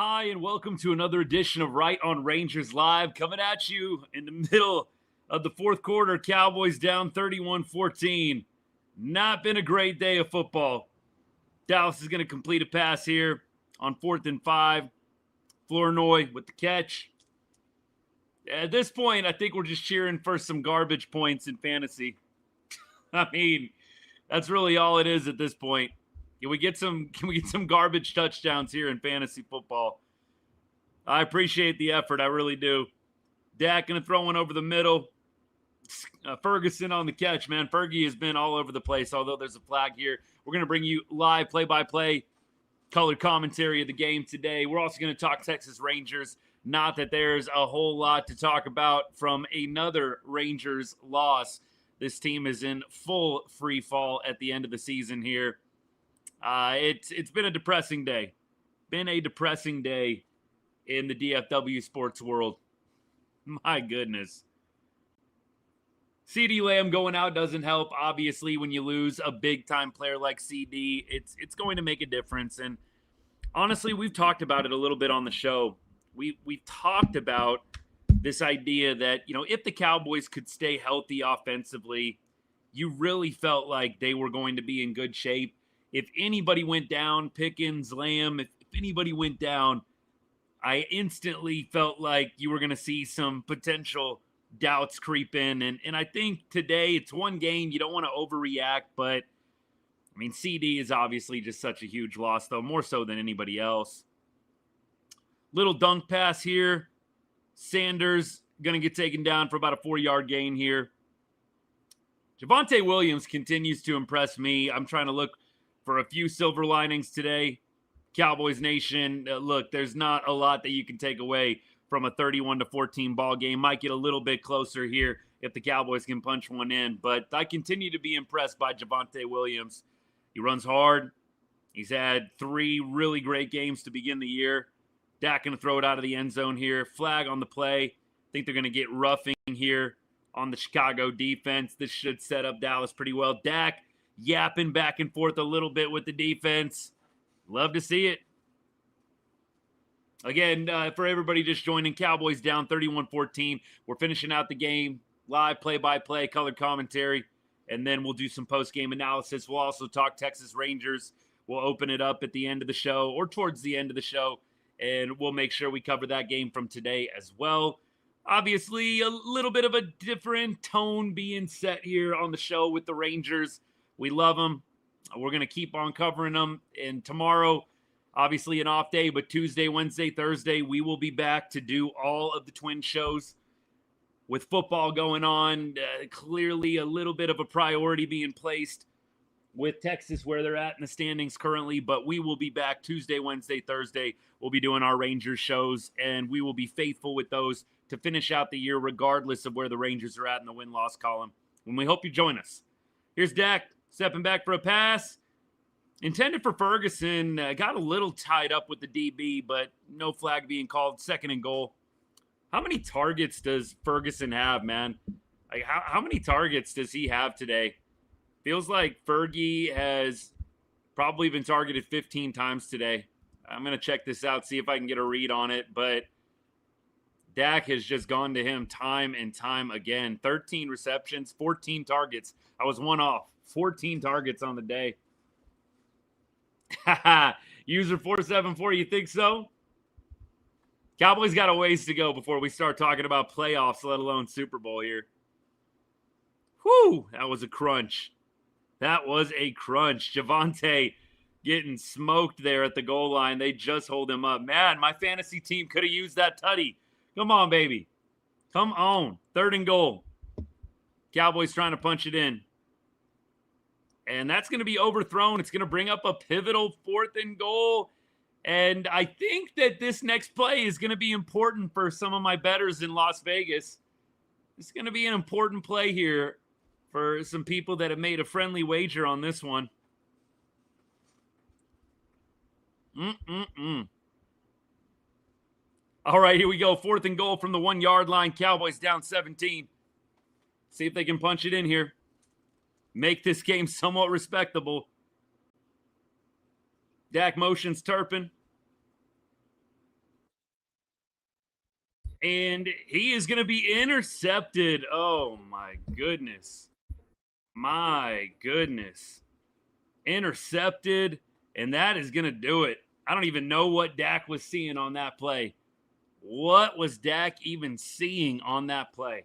Hi, and welcome to another edition of Right on Rangers Live, coming at you in the middle of the fourth quarter. Cowboys down 31-14. Not been a great day of football. Dallas is going to complete a pass here on 4th and 5. Flournoy with the catch. At this point, I think we're just cheering for some garbage points in fantasy. I mean, that's really all it is at this point. Can we get some garbage touchdowns here in fantasy football? I appreciate the effort. I really do. Dak going to throw one over the middle. Ferguson on the catch, man. Fergie has been all over the place, although there's a flag here. We're going to bring you live play-by-play colored commentary of the game today. We're also going to talk Texas Rangers. Not that there's a whole lot to talk about from another Rangers loss. This team is in full free fall at the end of the season here. It's been a depressing day. Been a depressing day in the DFW sports world. My goodness. CeeDee Lamb going out doesn't help. Obviously, when you lose a big-time player like CD, it's going to make a difference. And honestly, we've talked about it a little bit on the show. We've talked about this idea that, if the Cowboys could stay healthy offensively, you really felt like they were going to be in good shape. If anybody went down, Pickens, Lamb, if anybody went down, I instantly felt like you were going to see some potential doubts creep in. And I think today it's one game. You don't want to overreact, but I mean, CD is obviously just such a huge loss, though, more so than anybody else. Little dunk pass here. Sanders going to get taken down for about a 4-yard gain here. Javonte Williams continues to impress me. I'm trying to look for a few silver linings today. Cowboys Nation, look, there's not a lot that you can take away from a 31-14 ball game. Might get a little bit closer here if the Cowboys can punch one in, but I continue to be impressed by Javonte Williams. He runs hard. He's had 3 really great games to begin the year. Dak going to throw it out of the end zone here. Flag on the play. I think they're going to get roughing here on the Chicago defense. This should set up Dallas pretty well. Dak yapping back and forth a little bit with the defense. Love to see it. Again, for everybody just joining, Cowboys down 31-14. We're finishing out the game, live play-by-play, colored commentary, and then we'll do some post-game analysis. We'll also talk Texas Rangers. We'll open it up at the end of the show or towards the end of the show, and we'll make sure we cover that game from today as well. Obviously, a little bit of a different tone being set here on the show with the Rangers. We love them. We're going to keep on covering them. And tomorrow, obviously an off day, but Tuesday, Wednesday, Thursday, we will be back to do all of the Twin shows with football going on. Clearly a little bit of a priority being placed with Texas where they're at in the standings currently, but we will be back Tuesday, Wednesday, Thursday. We'll be doing our Rangers shows, and we will be faithful with those to finish out the year regardless of where the Rangers are at in the win-loss column. And we hope you join us. Here's Dak stepping back for a pass. Intended for Ferguson. Got a little tied up with the DB, but no flag being called. 2nd and goal. How many targets does Ferguson have, man? Like, how many targets does he have today? Feels like Fergie has probably been targeted 15 times today. I'm going to check this out, see if I can get a read on it, but Dak has just gone to him time and time again. 13 receptions, 14 targets. I was one off. 14 targets on the day. User 474, you think so? Cowboys got a ways to go before we start talking about playoffs, let alone Super Bowl here. Whew, that was a crunch. That was a crunch. Javonte getting smoked there at the goal line. They just hold him up. Man, my fantasy team could have used that tutty. Come on, baby. Come on. 3rd and goal. Cowboys trying to punch it in. And that's going to be overthrown. It's going to bring up a pivotal 4th and goal. And I think that this next play is going to be important for some of my bettors in Las Vegas. It's going to be an important play here for some people that have made a friendly wager on this one. All right, here we go. 4th and goal from the 1-yard line. Cowboys down 17. See if they can punch it in here. Make this game somewhat respectable. Dak motions Turpin. And he is going to be intercepted. Oh, my goodness. My goodness. Intercepted, and that is going to do it. I don't even know what Dak was seeing on that play. What was Dak even seeing on that play?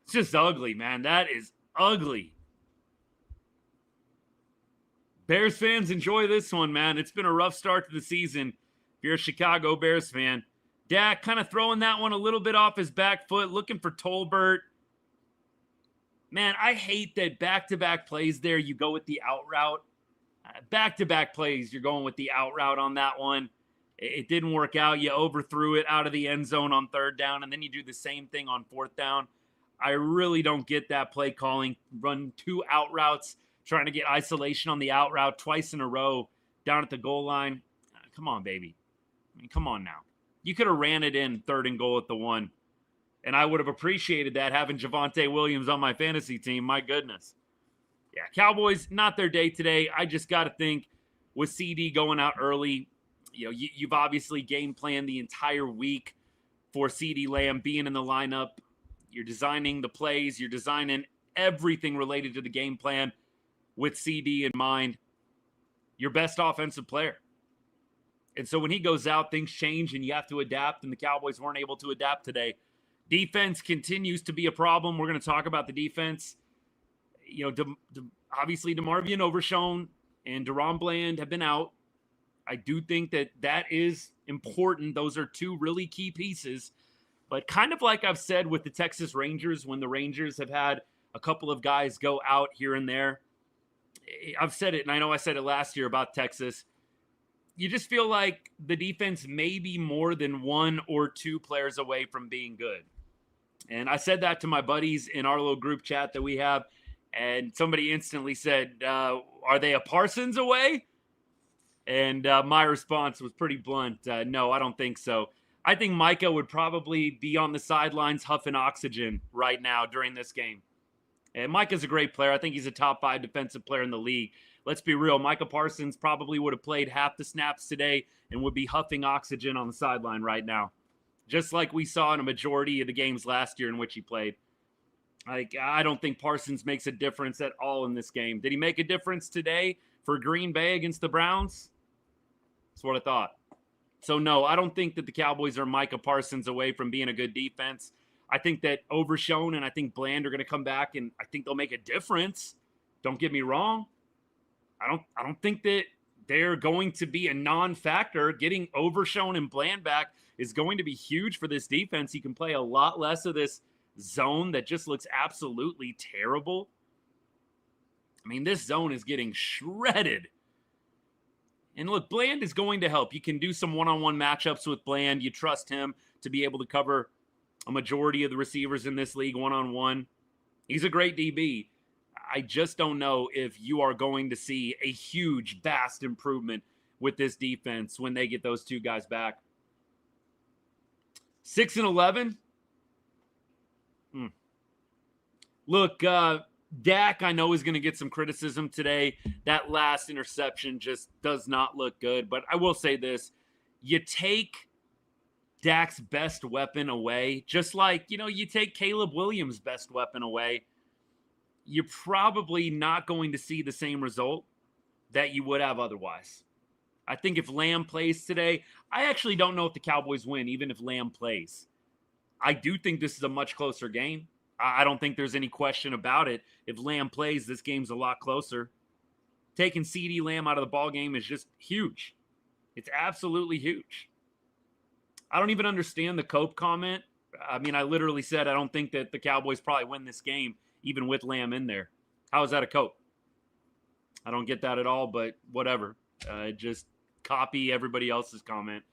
It's just ugly, man. That is ugly. Bears fans, enjoy this one, man. It's been a rough start to the season. If you're a Chicago Bears fan, Dak kind of throwing that one a little bit off his back foot, looking for Tolbert. Man, I hate that back-to-back plays there, you go with the out route. Back-to-back plays, you're going with the out route on that one. It didn't work out. You overthrew it out of the end zone on third down, and then you do the same thing on fourth down. I really don't get that play calling. Run 2 out routes, trying to get isolation on the out route twice in a row down at the goal line. Come on, baby. I mean, come on now. You could have ran it in 3rd and goal at the 1, and I would have appreciated that having Javonte Williams on my fantasy team. My goodness. Yeah, Cowboys, not their day today. I just got to think with CeeDee going out early, you've obviously game planned the entire week for CeeDee Lamb being in the lineup. You're designing the plays. You're designing everything related to the game plan with CeeDee in mind. Your best offensive player. And so when he goes out, things change and you have to adapt, and the Cowboys weren't able to adapt today. Defense continues to be a problem. We're going to talk about the defense. Obviously DeMarvion, Overshown, and Daron Bland have been out. I do think that is important. Those are 2 really key pieces. But kind of like I've said with the Texas Rangers, when the Rangers have had a couple of guys go out here and there, I've said it, and I know I said it last year about Texas. You just feel like the defense may be more than 1 or 2 players away from being good. And I said that to my buddies in our little group chat that we have, and somebody instantly said, are they a Parsons away? And my response was pretty blunt. No, I don't think so. I think Micah would probably be on the sidelines huffing oxygen right now during this game. And Micah's a great player. I think he's a top 5 defensive player in the league. Let's be real. Micah Parsons probably would have played half the snaps today and would be huffing oxygen on the sideline right now, just like we saw in a majority of the games last year in which he played. I don't think Parsons makes a difference at all in this game. Did he make a difference today for Green Bay against the Browns? That's what I thought. So, no, I don't think that the Cowboys are Micah Parsons away from being a good defense. I think that Overshown and I think Bland are going to come back, and I think they'll make a difference. Don't get me wrong. I don't think that they're going to be a non-factor. Getting Overshown and Bland back is going to be huge for this defense. He can play a lot less of this zone that just looks absolutely terrible. I mean, this zone is getting shredded. And look, Bland is going to help. You can do some one-on-one matchups with Bland. You trust him to be able to cover a majority of the receivers in this league one-on-one. He's a great DB. I just don't know if you are going to see a huge, vast improvement with this defense when they get those 2 guys back. 6-11. Look, Dak, I know, is going to get some criticism today. That last interception just does not look good. But I will say this. You take Dak's best weapon away, just like, you take Caleb Williams' best weapon away, you're probably not going to see the same result that you would have otherwise. I think if Lamb plays today, I actually don't know if the Cowboys win, even if Lamb plays. I do think this is a much closer game. I don't think there's any question about it. If Lamb plays, this game's a lot closer. Taking CeeDee Lamb out of the ballgame is just huge. It's absolutely huge. I don't even understand the Cope comment. I mean, I literally said I don't think that the Cowboys probably win this game, even with Lamb in there. How is that a Cope? I don't get that at all, but whatever. Just copy everybody else's comment.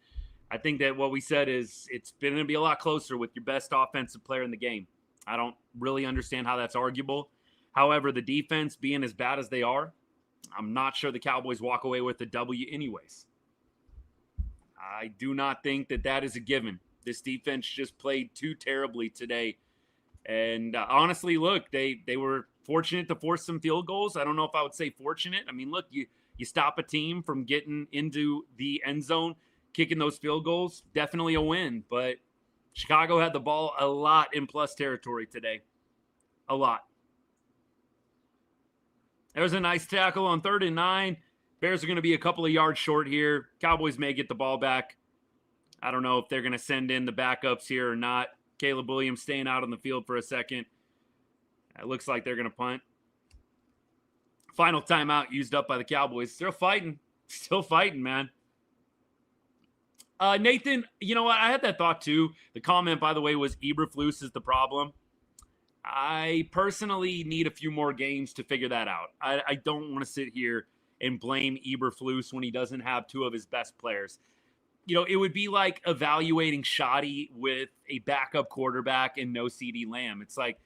I think that what we said is it's going to be a lot closer with your best offensive player in the game. I don't really understand how that's arguable. However, the defense being as bad as they are, I'm not sure the Cowboys walk away with the W anyways. I do not think that that is a given. This defense just played too terribly today. And honestly, look, they were fortunate to force some field goals. I don't know if I would say fortunate. I mean, look, you stop a team from getting into the end zone. kicking those field goals, definitely a win. But Chicago had the ball a lot in plus territory today. A lot. There's a nice tackle on 3rd and 9. Bears are going to be a couple of yards short here. Cowboys may get the ball back. I don't know if they're going to send in the backups here or not. Caleb Williams staying out on the field for a second. It looks like they're going to punt. Final timeout used up by the Cowboys. Still fighting. Still fighting, man. Nathan, you know what? I had that thought too. The comment, by the way, was Eberflus is the problem. I personally need a few more games to figure that out. I don't want to sit here and blame Eberflus when he doesn't have 2 of his best players. You know, it would be like evaluating Shoddy with a backup quarterback and no CeeDee Lamb. It's like,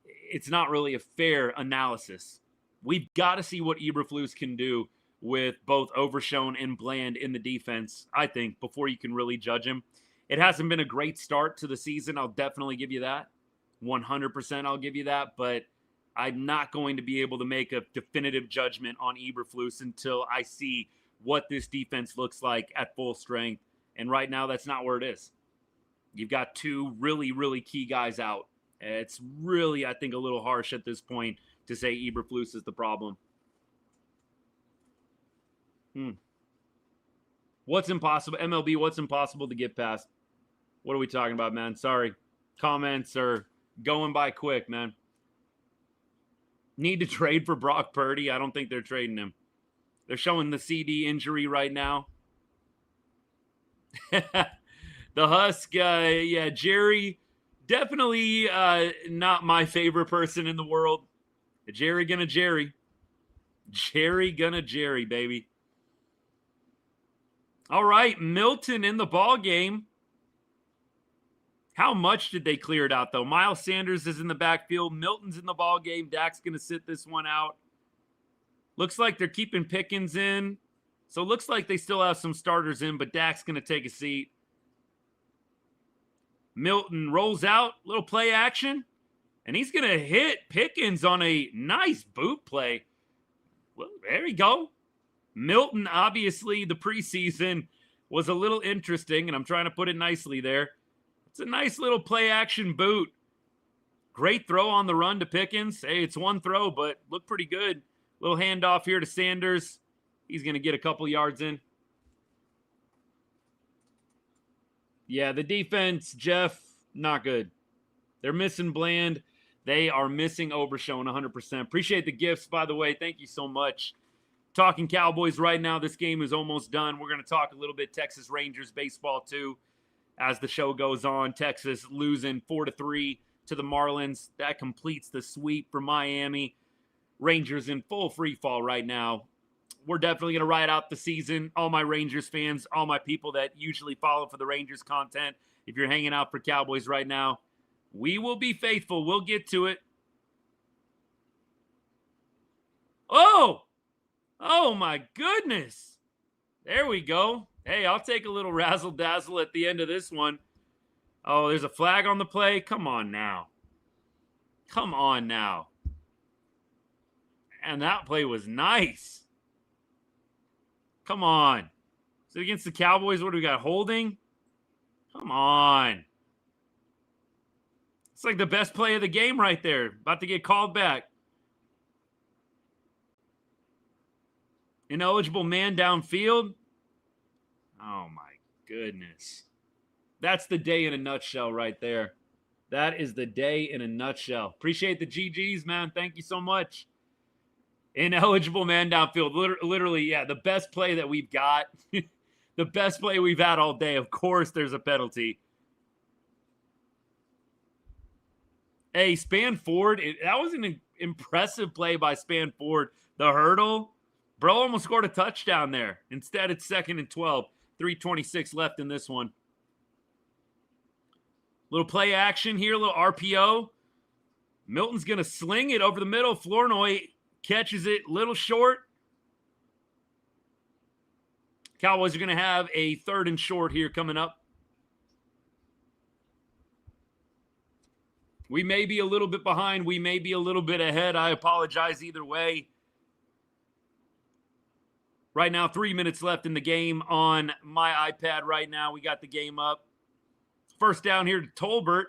it's not really a fair analysis. We've got to see what Eberflus can do with both Overshown and Bland in the defense, I think, before you can really judge him. It hasn't been a great start to the season. I'll definitely give you that. 100% I'll give you that. But I'm not going to be able to make a definitive judgment on Eberflus until I see what this defense looks like at full strength. And right now, that's not where it is. You've got 2 really, really key guys out. It's really, I think, a little harsh at this point to say Eberflus is the problem. What's impossible? MLB, what's impossible to get past? What are we talking about, man? Sorry. Comments are going by quick, man. Need to trade for Brock Purdy? I don't think they're trading him. They're showing the CD injury right now. The Husk, yeah, Jerry, definitely not my favorite person in the world. Jerry gonna Jerry. Jerry gonna Jerry, baby. All right, Milton in the ball game. How much did they clear it out, though? Miles Sanders is in the backfield. Milton's in the ball game. Dak's going to sit this one out. Looks like they're keeping Pickens in. So it looks like they still have some starters in, but Dak's going to take a seat. Milton rolls out, little play action, and he's going to hit Pickens on a nice boot play. Well, there you go. Milton, obviously, the preseason was a little interesting, and I'm trying to put it nicely there. It's a nice little play-action boot. Great throw on the run to Pickens. Hey, it's one throw, but looked pretty good. Little handoff here to Sanders. He's going to get a couple yards in. Yeah, the defense, Jeff, not good. They're missing Bland. They are missing Overshown 100%. Appreciate the gifts, by the way. Thank you so much. Talking Cowboys right now. This game is almost done. We're going to talk a little bit Texas Rangers baseball, too. As the show goes on, Texas losing 4-3 to the Marlins. That completes the sweep for Miami. Rangers in full free fall right now. We're definitely going to ride out the season. All my Rangers fans, all my people that usually follow for the Rangers content, if you're hanging out for Cowboys right now, we will be faithful. We'll get to it. Oh! Oh, my goodness. There we go. Hey, I'll take a little razzle-dazzle at the end of this one. Oh, there's a flag on the play. Come on now. Come on now. And that play was nice. Come on. Is it against the Cowboys? What do we got? Holding? Come on. It's like the best play of the game right there. About to get called back. Ineligible man downfield. Oh, my goodness. That's the day in a nutshell right there. That is the day in a nutshell. Appreciate the GGs, man. Thank you so much. Ineligible man downfield. Literally, yeah, the best play that we've got. The best play we've had all day. Of course, there's a penalty. Hey, Spanford, that was an impressive play by Spanford. The hurdle. Bro almost scored a touchdown there. Instead, it's 2nd and 12. 3:26 left in this one. Little play action here, little RPO. Milton's going to sling it over the middle. Flournoy catches it little short. Cowboys are going to have a 3rd and short here coming up. We may be a little bit behind. We may be a little bit ahead. I apologize either way. Right now, 3 minutes left in the game on my iPad right now. We got the game up. First down here to Tolbert.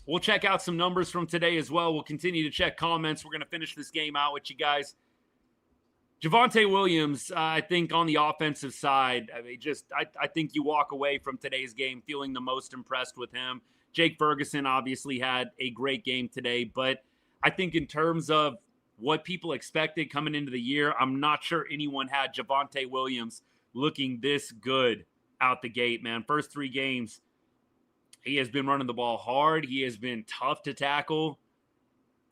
We'll check out some numbers from today as well. We'll continue to check comments. We're going to finish this game out with you guys. Javonte Williams, I think on the offensive side, I think you walk away from today's game feeling the most impressed with him. Jake Ferguson obviously had a great game today, but I think in terms of what people expected coming into the year, I'm not sure anyone had Javonte Williams looking this good out the gate, man. First 3 games, he has been running the ball hard. He has been tough to tackle.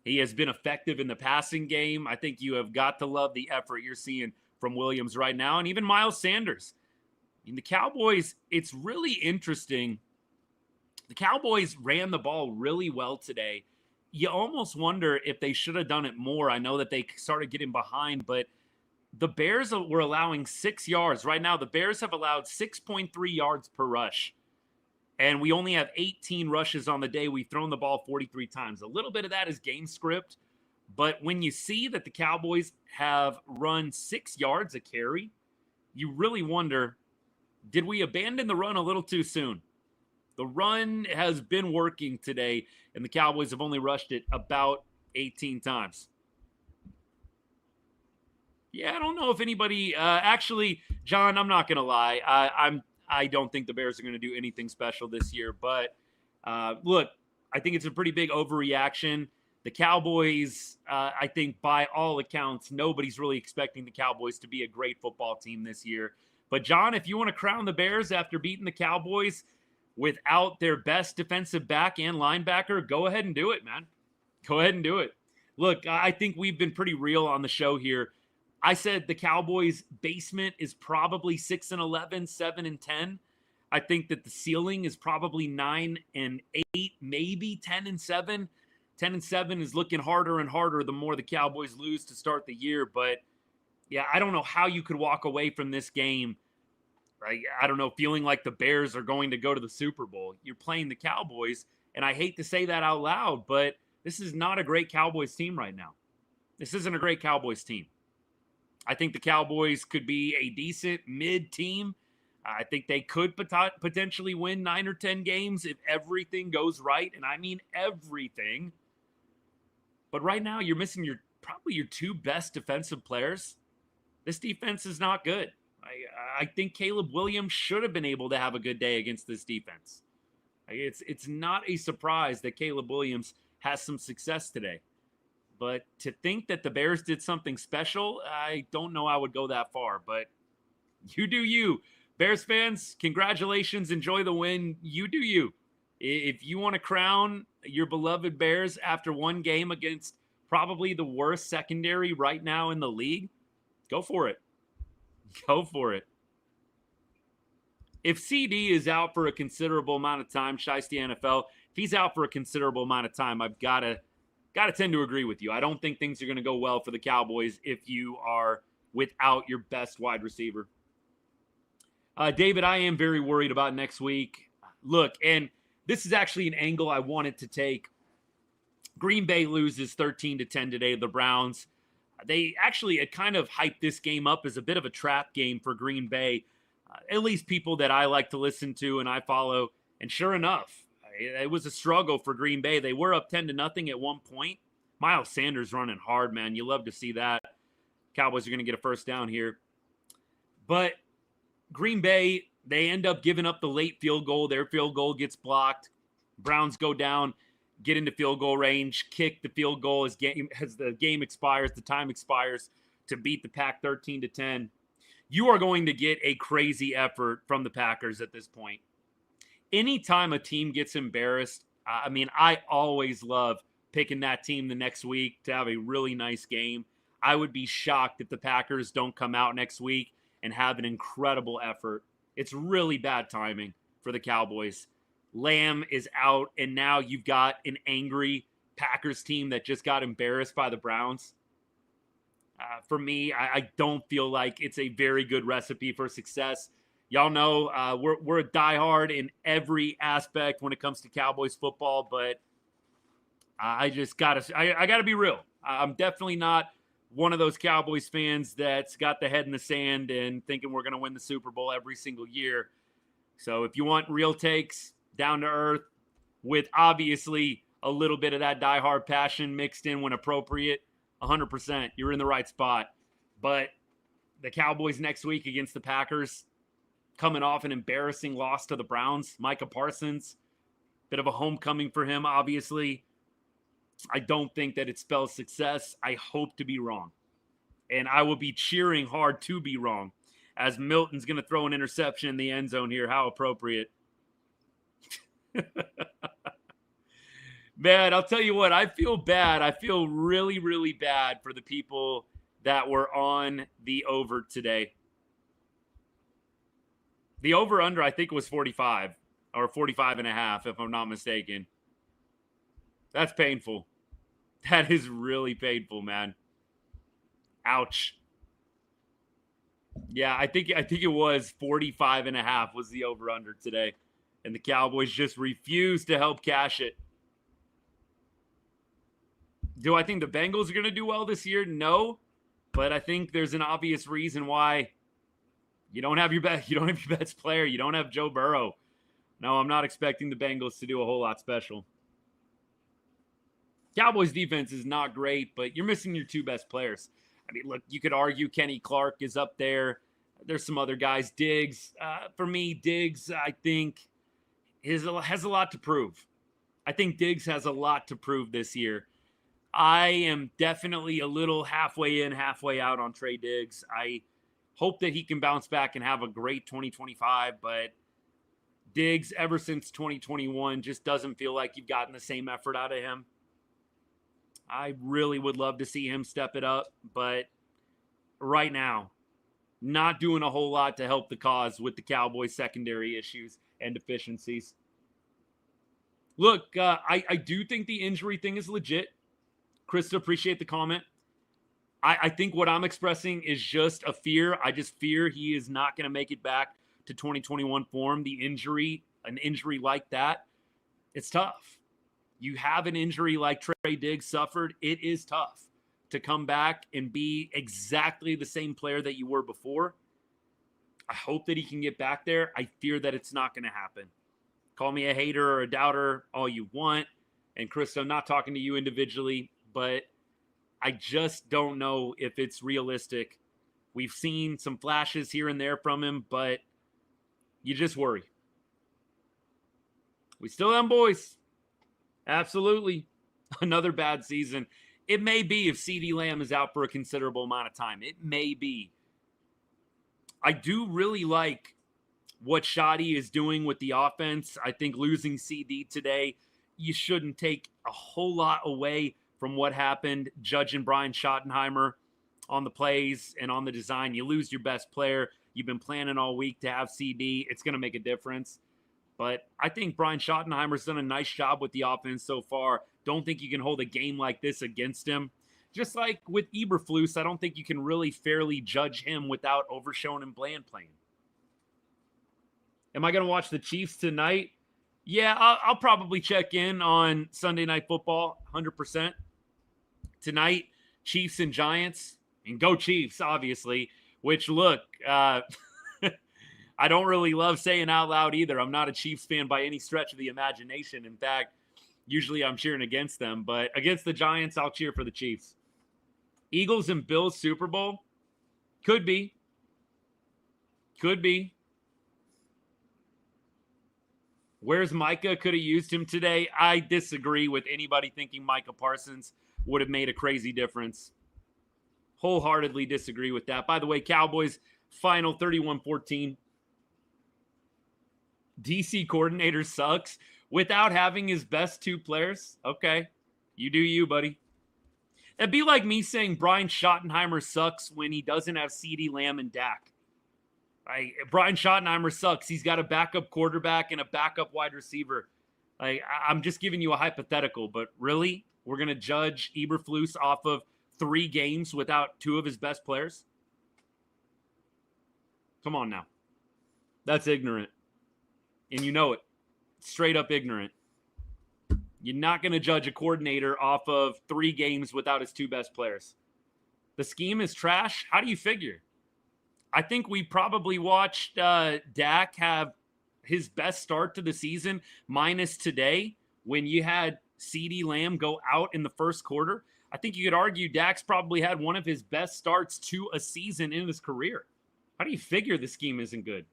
He has been effective in the passing game. I think you have got to love the effort you're seeing from Williams right now, and even Miles Sanders. I mean, the Cowboys, it's really interesting. The Cowboys ran the ball really well today. You almost wonder if they should have done it more. I know that they started getting behind, but the Bears were allowing 6 yards. Right now, the Bears have allowed 6.3 yards per rush. And we only have 18 rushes on the day. We've thrown the ball 43 times. A little bit of that is game script. But when you see that the Cowboys have run 6 yards a carry, you really wonder, did we abandon the run a little too soon? The run has been working today, and the Cowboys have only rushed it about 18 times. Yeah, I don't know if anybody actually, John, I'm not going to lie. I don't think the Bears are going to do anything special this year. But look, I think it's a pretty big overreaction. The Cowboys, I think by all accounts, nobody's really expecting the Cowboys to be a great football team this year. But John, if you want to crown the Bears after beating the Cowboys without their best defensive back and linebacker, go ahead and do it, man. Go ahead and do it. Look, I think we've been pretty real on the show here. I said the Cowboys' basement is probably 6-11, 7-10. I think that the ceiling is probably 9-8, maybe 10-7. 10-7 is looking harder and harder the more the Cowboys lose to start the year. But yeah, I don't know how you could walk away from this game, right? I don't know, feeling like the Bears are going to go to the Super Bowl. You're playing the Cowboys, and I hate to say that out loud, but this is not a great Cowboys team right now. This isn't a great Cowboys team. I think the Cowboys could be a decent mid team. I think they could potentially win 9 or 10 games if everything goes right, and I mean everything. But right now, you're missing probably your 2 best defensive players. This defense is not good. I think Caleb Williams should have been able to have a good day against this defense. It's not a surprise that Caleb Williams has some success today. But to think that the Bears did something special, I don't know I would go that far. But you do you. Bears fans, congratulations. Enjoy the win. You do you. If you want to crown your beloved Bears after one game against probably the worst secondary right now in the league, go for it. Go for it. If CeeDee is out for a considerable amount of time, Shiesty NFL, if he's out for a considerable amount of time, I've got to tend to agree with you. I don't think things are going to go well for the Cowboys if you are without your best wide receiver. David, I am very worried about next week. Look, and this is actually an angle I wanted to take. Green Bay loses 13-10 today to the Browns. They actually kind of hyped this game up as a bit of a trap game for Green Bay, at least people that I like to listen to and I follow. And sure enough, it was a struggle for Green Bay. They were up 10-0 at one point. Miles Sanders running hard, man. You love to see that. Cowboys are going to get a first down here. But Green Bay, they end up giving up the late field goal. Their field goal gets blocked. Browns go down, get into field goal range, kick the field goal as the game expires, the time expires to beat the Pack 13-10. You are going to get a crazy effort from the Packers at this point. Anytime a team gets embarrassed, I always love picking that team the next week to have a really nice game. I would be shocked if the Packers don't come out next week and have an incredible effort. It's really bad timing for the Cowboys. Lamb is out, and now you've got an angry Packers team that just got embarrassed by the Browns. For me, I don't feel like it's a very good recipe for success. Y'all know we're a diehard in every aspect when it comes to Cowboys football, but I just gotta be real. I'm definitely not one of those Cowboys fans that's got the head in the sand and thinking we're going to win the Super Bowl every single year. So if you want real takes, down to earth, with obviously a little bit of that diehard passion mixed in when appropriate, 100%, you're in the right spot. But the Cowboys next week against the Packers, coming off an embarrassing loss to the Browns, Micah Parsons, bit of a homecoming for him, obviously. I don't think that it spells success. I hope to be wrong. And I will be cheering hard to be wrong, as Milton's going to throw an interception in the end zone here. How appropriate. Man, I'll tell you what, I feel bad. I feel really, really bad for the people that were on the over today. The over-under, I think, was 45 or 45 and a half, if I'm not mistaken. That's painful. That is really painful, man. Ouch. Yeah, I think it was 45 and a half was the over-under today. And the Cowboys just refused to help cash it. Do I think the Bengals are going to do well this year? No. But I think there's an obvious reason why you don't have your best player. You don't have Joe Burrow. No, I'm not expecting the Bengals to do a whole lot special. Cowboys defense is not great, but you're missing your two best players. I mean, look, you could argue Kenny Clark is up there. There's some other guys. Diggs, for me, Diggs, I think, has a lot to prove. I think Diggs has a lot to prove this year. I am definitely a little halfway in, halfway out on Trey Diggs. I hope that he can bounce back and have a great 2025, but Diggs, ever since 2021, just doesn't feel like you've gotten the same effort out of him. I really would love to see him step it up, but right now, not doing a whole lot to help the cause with the Cowboys' secondary issues and deficiencies. Look, I do think the injury thing is legit. Krista, appreciate the comment. I think what I'm expressing is just a fear. I just fear he is not going to make it back to 2021 form. An injury like that, it's tough. You have an injury like Trey Diggs suffered, it is tough to come back and be exactly the same player that you were before. I hope that he can get back there. I fear that it's not going to happen. Call me a hater or a doubter all you want. And Krista, I'm not talking to you individually, but I just don't know if it's realistic. We've seen some flashes here and there from him, but you just worry. We still have boys. Absolutely. Another bad season. It may be if CeeDee Lamb is out for a considerable amount of time. It may be. I do really like what Shoddy is doing with the offense. I think losing CD today, you shouldn't take a whole lot away from what happened judging Brian Schottenheimer on the plays and on the design. You lose your best player. You've been planning all week to have CD. It's going to make a difference. But I think Brian Schottenheimer's done a nice job with the offense so far. Don't think you can hold a game like this against him. Just like with Eberflus, I don't think you can really fairly judge him without Overshown and Bland playing. Am I going to watch the Chiefs tonight? Yeah, I'll probably check in on Sunday Night Football, 100%. Tonight, Chiefs and Giants. And go Chiefs, obviously. Which, look, I don't really love saying out loud either. I'm not a Chiefs fan by any stretch of the imagination. In fact, usually I'm cheering against them. But against the Giants, I'll cheer for the Chiefs. Eagles and Bills Super Bowl? Could be. Could be. Where's Micah? Could have used him today. I disagree with anybody thinking Micah Parsons would have made a crazy difference. Wholeheartedly disagree with that. By the way, Cowboys final 31-14. DC coordinator sucks without having his best two players. Okay, you do you, buddy. It'd be like me saying Brian Schottenheimer sucks when he doesn't have CeeDee Lamb and Dak. Brian Schottenheimer sucks. He's got a backup quarterback and a backup wide receiver. I'm just giving you a hypothetical, but really? We're going to judge Eberflus off of 3 games without 2 of his best players? Come on now. That's ignorant. And you know it. Straight up ignorant. You're not going to judge a coordinator off of 3 games without his 2 best players. The scheme is trash. How do you figure? I think we probably watched Dak have his best start to the season minus today when you had CeeDee Lamb go out in the first quarter. I think you could argue Dak's probably had one of his best starts to a season in his career. How do you figure the scheme isn't good?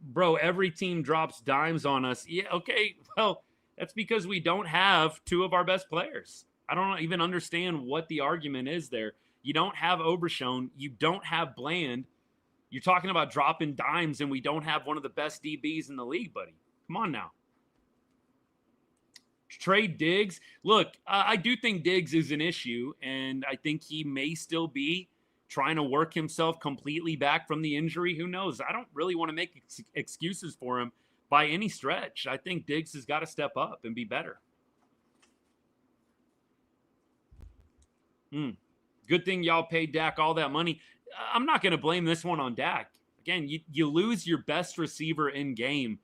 Bro, every team drops dimes on us. Yeah, okay, well, that's because we don't have two of our best players. I don't even understand what the argument is there. You don't have Overshown. You don't have Bland. You're talking about dropping dimes, and we don't have one of the best DBs in the league, buddy. Come on now. Trade Diggs. Look, I do think Diggs is an issue, and I think he may still be trying to work himself completely back from the injury. Who knows? I don't really want to make excuses for him by any stretch. I think Diggs has got to step up and be better. Good thing y'all paid Dak all that money. I'm not going to blame this one on Dak. Again, you lose your best receiver in game.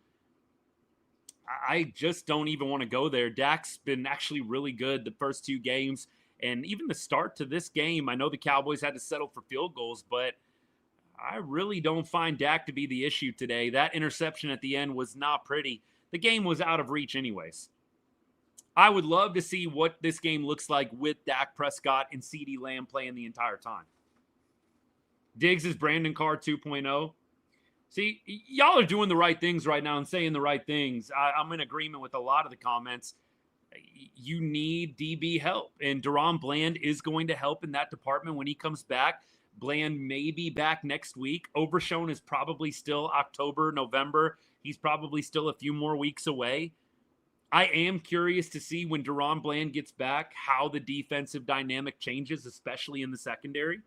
I just don't even want to go there. Dak's been actually really good the first two games. And even the start to this game, I know the Cowboys had to settle for field goals, but I really don't find Dak to be the issue today. That interception at the end was not pretty. The game was out of reach anyways. I would love to see what this game looks like with Dak Prescott and CeeDee Lamb playing the entire time. Diggs is Brandon Carr 2.0. See, y'all are doing the right things right now and saying the right things. I'm in agreement with a lot of the comments. You need DB help, and Daron Bland is going to help in that department when he comes back. Bland may be back next week. Overshown is probably still October, November. He's probably still a few more weeks away. I am curious to see when Daron Bland gets back how the defensive dynamic changes, especially in the secondary.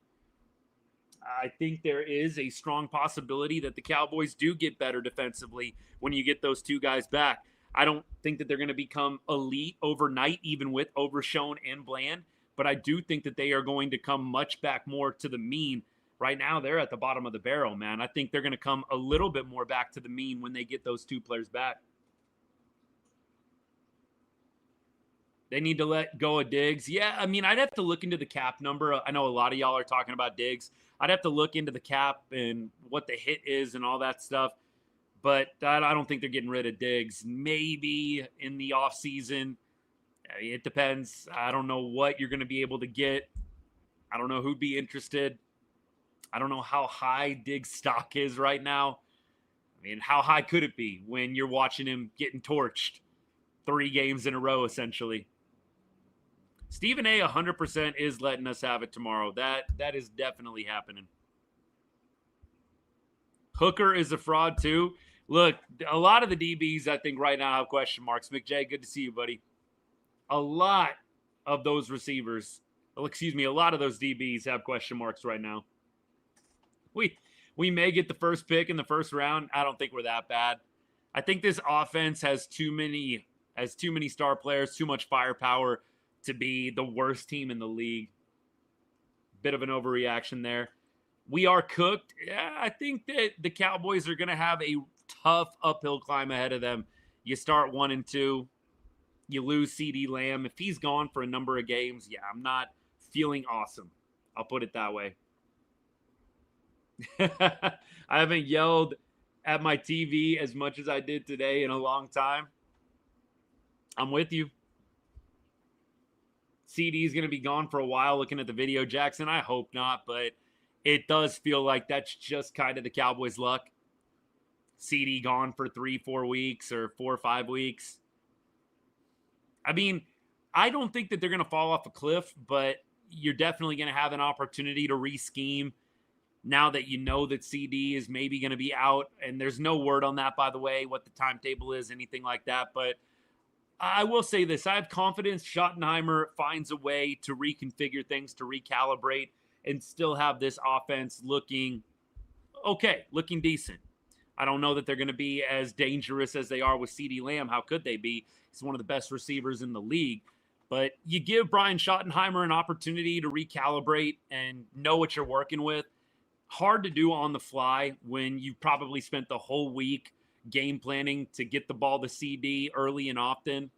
I think there is a strong possibility that the Cowboys do get better defensively when you get those two guys back. I don't think that they're going to become elite overnight, even with Overshown and Bland, but I do think that they are going to come much back more to the mean. Right now, they're at the bottom of the barrel, man. I think they're going to come a little bit more back to the mean when they get those two players back. They need to let go of Diggs. Yeah, I mean, I'd have to look into the cap number. I know a lot of y'all are talking about Diggs. I'd have to look into the cap and what the hit is and all that stuff. But I don't think they're getting rid of Diggs. Maybe in the offseason. It depends. I don't know what you're going to be able to get. I don't know who'd be interested. I don't know how high Diggs' stock is right now. I mean, how high could it be when you're watching him getting torched 3 games in a row, essentially? Stephen A. 100% is letting us have it tomorrow. That is definitely happening. Hooker is a fraud too. Look, a lot of the DBs I think right now have question marks. McJay, good to see you, buddy. A lot of those receivers, a lot of those DBs have question marks right now. We may get the first pick in the first round. I don't think we're that bad. I think this offense has too many star players, too much firepower to be the worst team in the league. Bit of an overreaction there. We are cooked. Yeah, I think that the Cowboys are going to have a tough uphill climb ahead of them. You start 1-2. You lose CeeDee Lamb. If he's gone for a number of games, yeah, I'm not feeling awesome. I'll put it that way. I haven't yelled at my TV as much as I did today in a long time. I'm with you. CD is going to be gone for a while looking at the video, Jackson. I hope not, but it does feel like that's just kind of the Cowboys' luck. CD gone for 3-4 weeks or 4 or 5 weeks. I mean, I don't think that they're going to fall off a cliff, but you're definitely going to have an opportunity to re-scheme now that you know that CD is maybe going to be out. And there's no word on that, by the way, what the timetable is, anything like that. But I will say this. I have confidence Schottenheimer finds a way to reconfigure things, to recalibrate, and still have this offense looking okay, looking decent. I don't know that they're going to be as dangerous as they are with CeeDee Lamb. How could they be? He's one of the best receivers in the league. But you give Brian Schottenheimer an opportunity to recalibrate and know what you're working with. Hard to do on the fly when you've probably spent the whole week game planning to get the ball to CD early and often.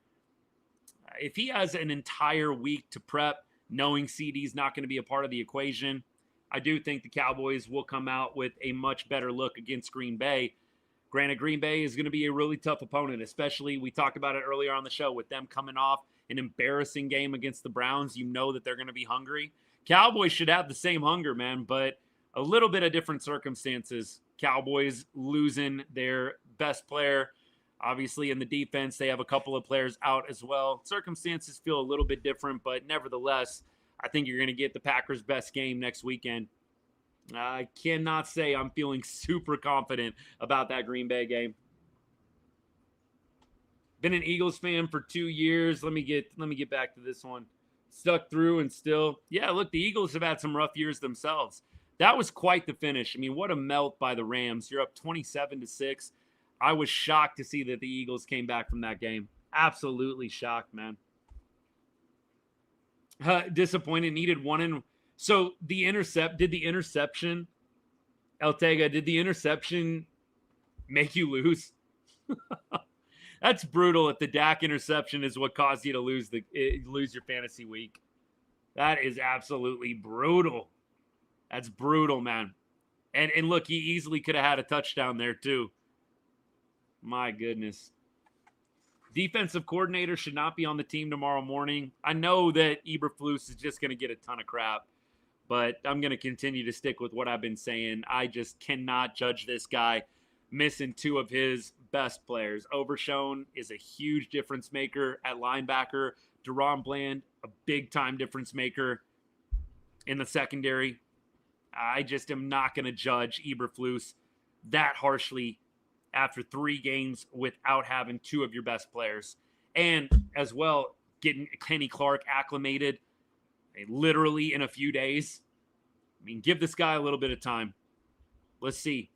If he has an entire week to prep, knowing CeeDee's not going to be a part of the equation, I do think the Cowboys will come out with a much better look against Green Bay. Granted, Green Bay is going to be a really tough opponent, especially we talked about it earlier on the show with them coming off an embarrassing game against the Browns. You know that they're going to be hungry. Cowboys should have the same hunger, man, but a little bit of different circumstances. Cowboys losing their best player. Obviously, in the defense, they have a couple of players out as well. Circumstances feel a little bit different, but nevertheless, I think you're going to get the Packers' best game next weekend. I cannot say I'm feeling super confident about that Green Bay game. Been an Eagles fan for 2 years. Let me get back to this one. Stuck through and still. Yeah, look, the Eagles have had some rough years themselves. That was quite the finish. I mean, what a melt by the Rams. You're up 27-6. I was shocked to see that the Eagles came back from that game. Absolutely shocked, man. Disappointed. Needed one in. So did the interception, Eltega, did the interception make you lose? That's brutal if the Dak interception is what caused you to lose your fantasy week. That is absolutely brutal. That's brutal, man. And look, he easily could have had a touchdown there too. My goodness. Defensive coordinator should not be on the team tomorrow morning. I know that Eberflus is just going to get a ton of crap, but I'm going to continue to stick with what I've been saying. I just cannot judge this guy missing two of his best players. Overshown is a huge difference maker at linebacker. Daron Bland, a big-time difference maker in the secondary. I just am not going to judge Eberflus that harshly after 3 games without having 2 of your best players. And as well, getting Kenny Clark acclimated literally in a few days. I mean, give this guy a little bit of time. Let's see.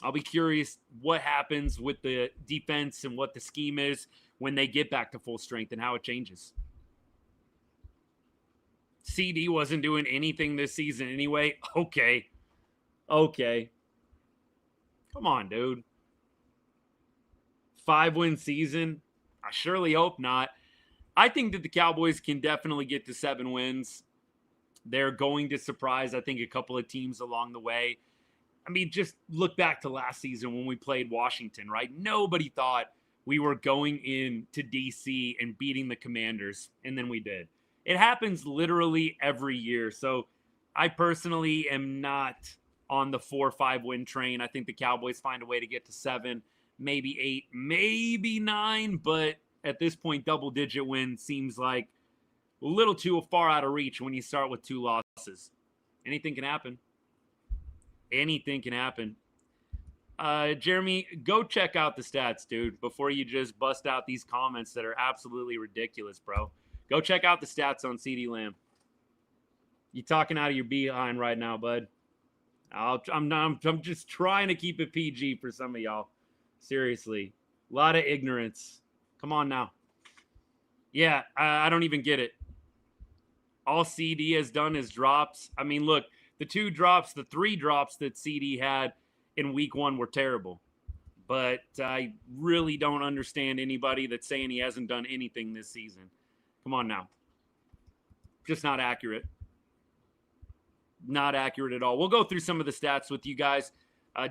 I'll be curious what happens with the defense and what the scheme is when they get back to full strength and how it changes. CeeDee wasn't doing anything this season anyway. Okay. Come on, dude. 5-win season? I surely hope not. I think that the Cowboys can definitely get to 7 wins. They're going to surprise, I think, a couple of teams along the way. I mean, just look back to last season when we played Washington, right? Nobody thought we were going into D.C. and beating the Commanders, and then we did. It happens literally every year. So I personally am not on the 4-5 win train. I think the Cowboys find a way to get to 7, maybe 8, maybe 9. But at this point, double-digit win seems like a little too far out of reach when you start with 2 losses. Anything can happen. Anything can happen. Jeremy, go check out the stats, dude, before you just bust out these comments that are absolutely ridiculous, bro. Go check out the stats on CeeDee Lamb. You talking out of your behind right now, bud. I'm just trying to keep it PG for some of y'all. Seriously. A lot of ignorance. Come on now. Yeah, I don't even get it. All CeeDee has done is drops. I mean, look, the 3 drops that CeeDee had in week 1 were terrible. But I really don't understand anybody that's saying he hasn't done anything this season. Come on now. Just not accurate. Not accurate at all. We'll go through some of the stats with you guys.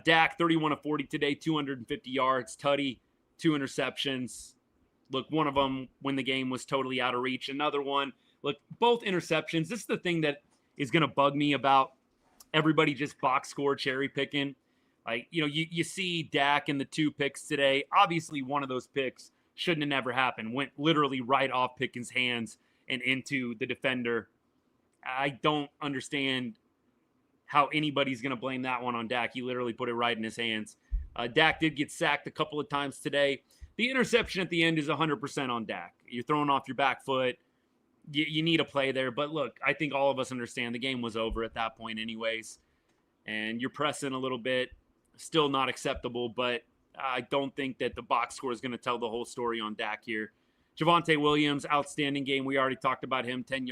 Dak, 31 of 40 today, 250 yards. Tutty, 2 interceptions. Look, one of them when the game was totally out of reach. Another one, look, both interceptions. This is the thing that is going to bug me about everybody just box score cherry picking. Like, you know, you see Dak in the 2 picks today. Obviously, one of those picks shouldn't have never happened. Went literally right off Pickens' hands and into the defender. I don't understand how anybody's going to blame that one on Dak. He literally put it right in his hands. Dak did get sacked a couple of times today. The interception at the end is 100% on Dak. You're throwing off your back foot. You need a play there. But look, I think all of us understand the game was over at that point anyways. And you're pressing a little bit. Still not acceptable, but I don't think that the box score is going to tell the whole story on Dak here. Javonte Williams, outstanding game. We already talked about him. 10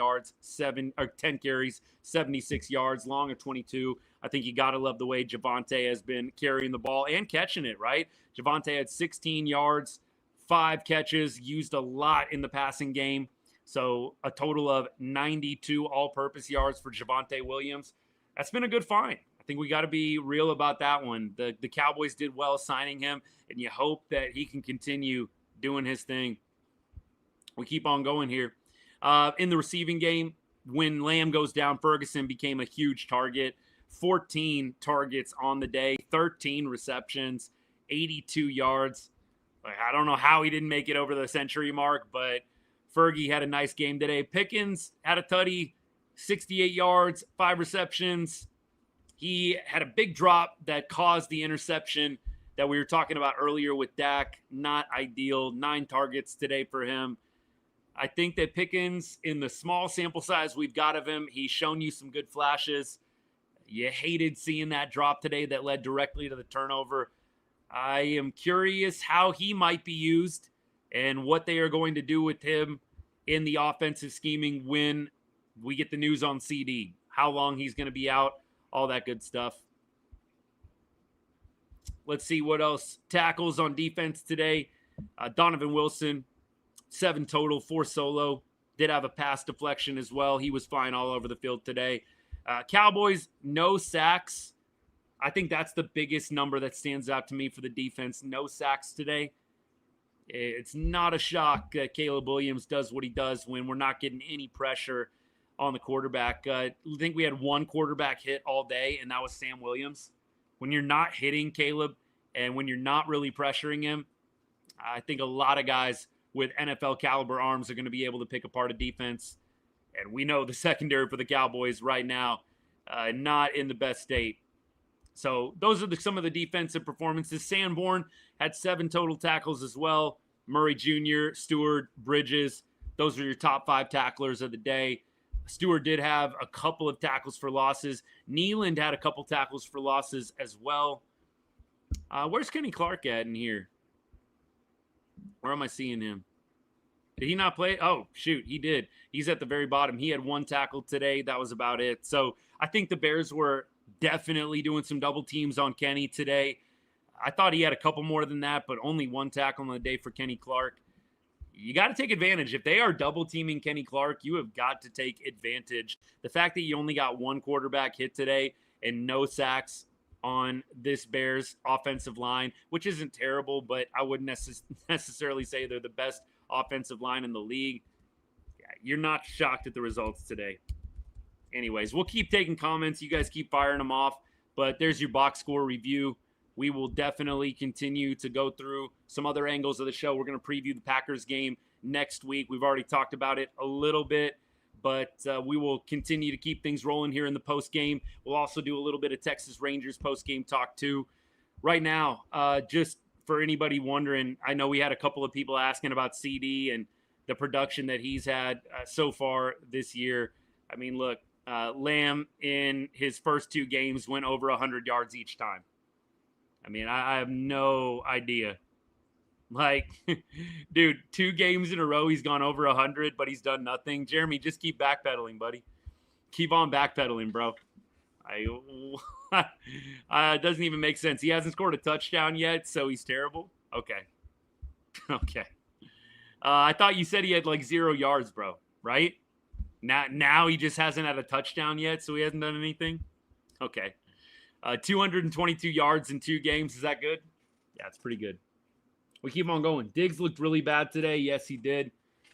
carries, 76 yards, long of 22. I think you got to love the way Javonte has been carrying the ball and catching it, right? Javonte had 16 yards, 5 catches, used a lot in the passing game. So a total of 92 all-purpose yards for Javonte Williams. That's been a good find. I think we got to be real about that one. The Cowboys did well signing him, and you hope that he can continue doing his thing. We keep on going here. In the receiving game, when Lamb goes down, Ferguson became a huge target. 14 targets on the day, 13 receptions, 82 yards. I don't know how he didn't make it over the century mark, but Fergie had a nice game today. Pickens had a tutty, 68 yards, 5 receptions. He had a big drop that caused the interception that we were talking about earlier with Dak. Not ideal. 9 targets today for him. I think that Pickens, in the small sample size we've got of him, he's shown you some good flashes. You hated seeing that drop today that led directly to the turnover. I am curious how he might be used and what they are going to do with him in the offensive scheming when we get the news on CeeDee. How long he's going to be out, all that good stuff. Let's see what else. Tackles on defense today. Donovan Wilson, 7 total, 4 solo. Did have a pass deflection as well. He was flying all over the field today. Cowboys, no sacks. I think that's the biggest number that stands out to me for the defense. No sacks today. It's not a shock that Caleb Williams does what he does when we're not getting any pressure on the quarterback. I think we had 1 quarterback hit all day, and that was Sam Williams. When you're not hitting Caleb and when you're not really pressuring him, I think a lot of guys with NFL caliber arms are going to be able to pick apart a defense. And we know the secondary for the Cowboys right now, not in the best state. So those are some of the defensive performances. Sanborn had 7 total tackles as well. Murray Jr., Stewart, Bridges, those are your top 5 tacklers of the day. Stewart did have a couple of tackles for losses. Nealand had a couple tackles for losses as well. Where's Kenny Clark at in here? Where am I seeing him? Did he not play? Oh, shoot, he did. He's at the very bottom. He had 1 tackle today. That was about it. So I think the Bears were definitely doing some double teams on Kenny today. I thought he had a couple more than that, but only 1 tackle on the day for Kenny Clark. You got to take advantage. If they are double teaming Kenny Clark, you have got to take advantage. The fact that you only got 1 quarterback hit today and no sacks on this Bears offensive line, which isn't terrible, but I wouldn't necessarily say they're the best offensive line in the league. Yeah, you're not shocked at the results today. Anyways, we'll keep taking comments. You guys keep firing them off, but there's your box score review. We will definitely continue to go through some other angles of the show. We're going to preview the Packers game next week. We've already talked about it a little bit, but we will continue to keep things rolling here in the post game. We'll also do a little bit of Texas Rangers post game talk too. Right now, just for anybody wondering, I know we had a couple of people asking about CeeDee and the production that he's had so far this year. I mean, look, Lamb in his first 2 games went over 100 yards each time. I mean, I have no idea. Like, dude, 2 games in a row, he's gone over 100, but he's done nothing. Jeremy, just keep backpedaling, buddy. Keep on backpedaling, bro. It doesn't even make sense. He hasn't scored a touchdown yet, so he's terrible. Okay. Okay. I thought you said he had like 0 yards, bro, right? Now he just hasn't had a touchdown yet, so he hasn't done anything? Okay. 222 yards in 2 games. Is that good? Yeah, it's pretty good. We keep on going. Diggs looked really bad today. Yes, he did.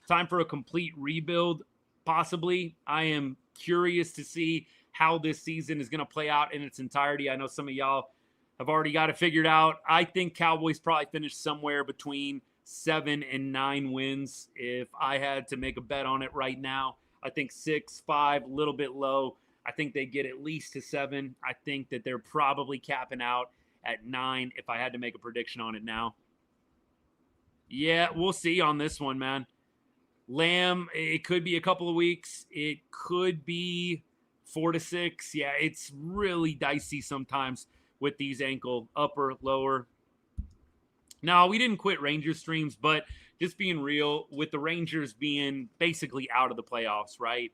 Time for a complete rebuild, possibly. I am curious to see how this season is going to play out in its entirety. I know some of y'all have already got it figured out. I think Cowboys probably finish somewhere between 7 and 9 wins. If I had to make a bet on it right now, I think 6, 5, a little bit low. I think they get at least to 7. I think that they're probably capping out at 9 if I had to make a prediction on it now. Yeah, we'll see on this one, man. Lamb, it could be a couple of weeks. It could be 4 to 6. Yeah, it's really dicey sometimes with these ankle, upper, lower. No, we didn't quit Rangers streams, but just being real, with the Rangers being basically out of the playoffs, right?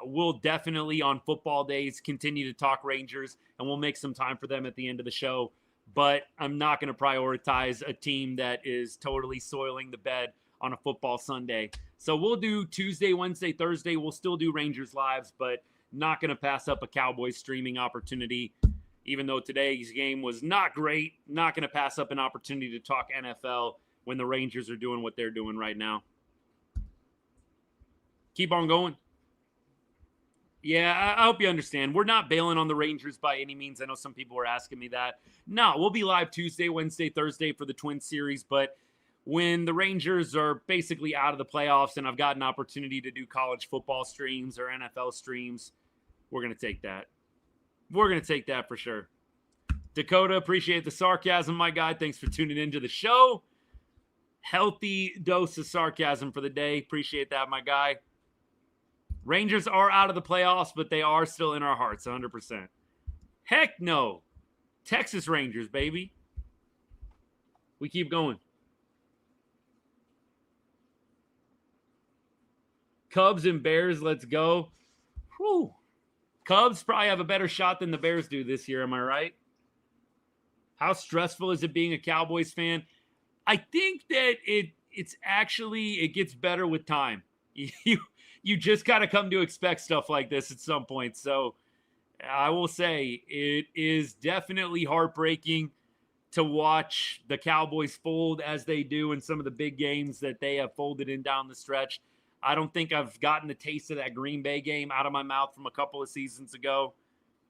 We'll definitely on football days continue to talk Rangers, and we'll make some time for them at the end of the show. But I'm not going to prioritize a team that is totally soiling the bed on a football Sunday. So we'll do Tuesday, Wednesday, Thursday. We'll still do Rangers lives, but not going to pass up a Cowboys streaming opportunity. Even though today's game was not great, not going to pass up an opportunity to talk NFL when the Rangers are doing what they're doing right now. Keep on going. Yeah, I hope you understand. We're not bailing on the Rangers by any means. I know some people were asking me that. No, we'll be live Tuesday, Wednesday, Thursday for the Twin Series. But when the Rangers are basically out of the playoffs and I've got an opportunity to do college football streams or NFL streams, we're going to take that. We're going to take that for sure. Dakota, appreciate the sarcasm, my guy. Thanks for tuning into the show. Healthy dose of sarcasm for the day. Appreciate that, my guy. Rangers are out of the playoffs, but they are still in our hearts, 100%. Heck no. Texas Rangers, baby. We keep going. Cubs and Bears, let's go. Whew. Cubs probably have a better shot than the Bears do this year, am I right? How stressful is it being a Cowboys fan? I think that it gets better with time. You just got to come to expect stuff like this at some point. So I will say it is definitely heartbreaking to watch the Cowboys fold as they do in some of the big games that they have folded in down the stretch. I don't think I've gotten the taste of that Green Bay game out of my mouth from a couple of seasons ago.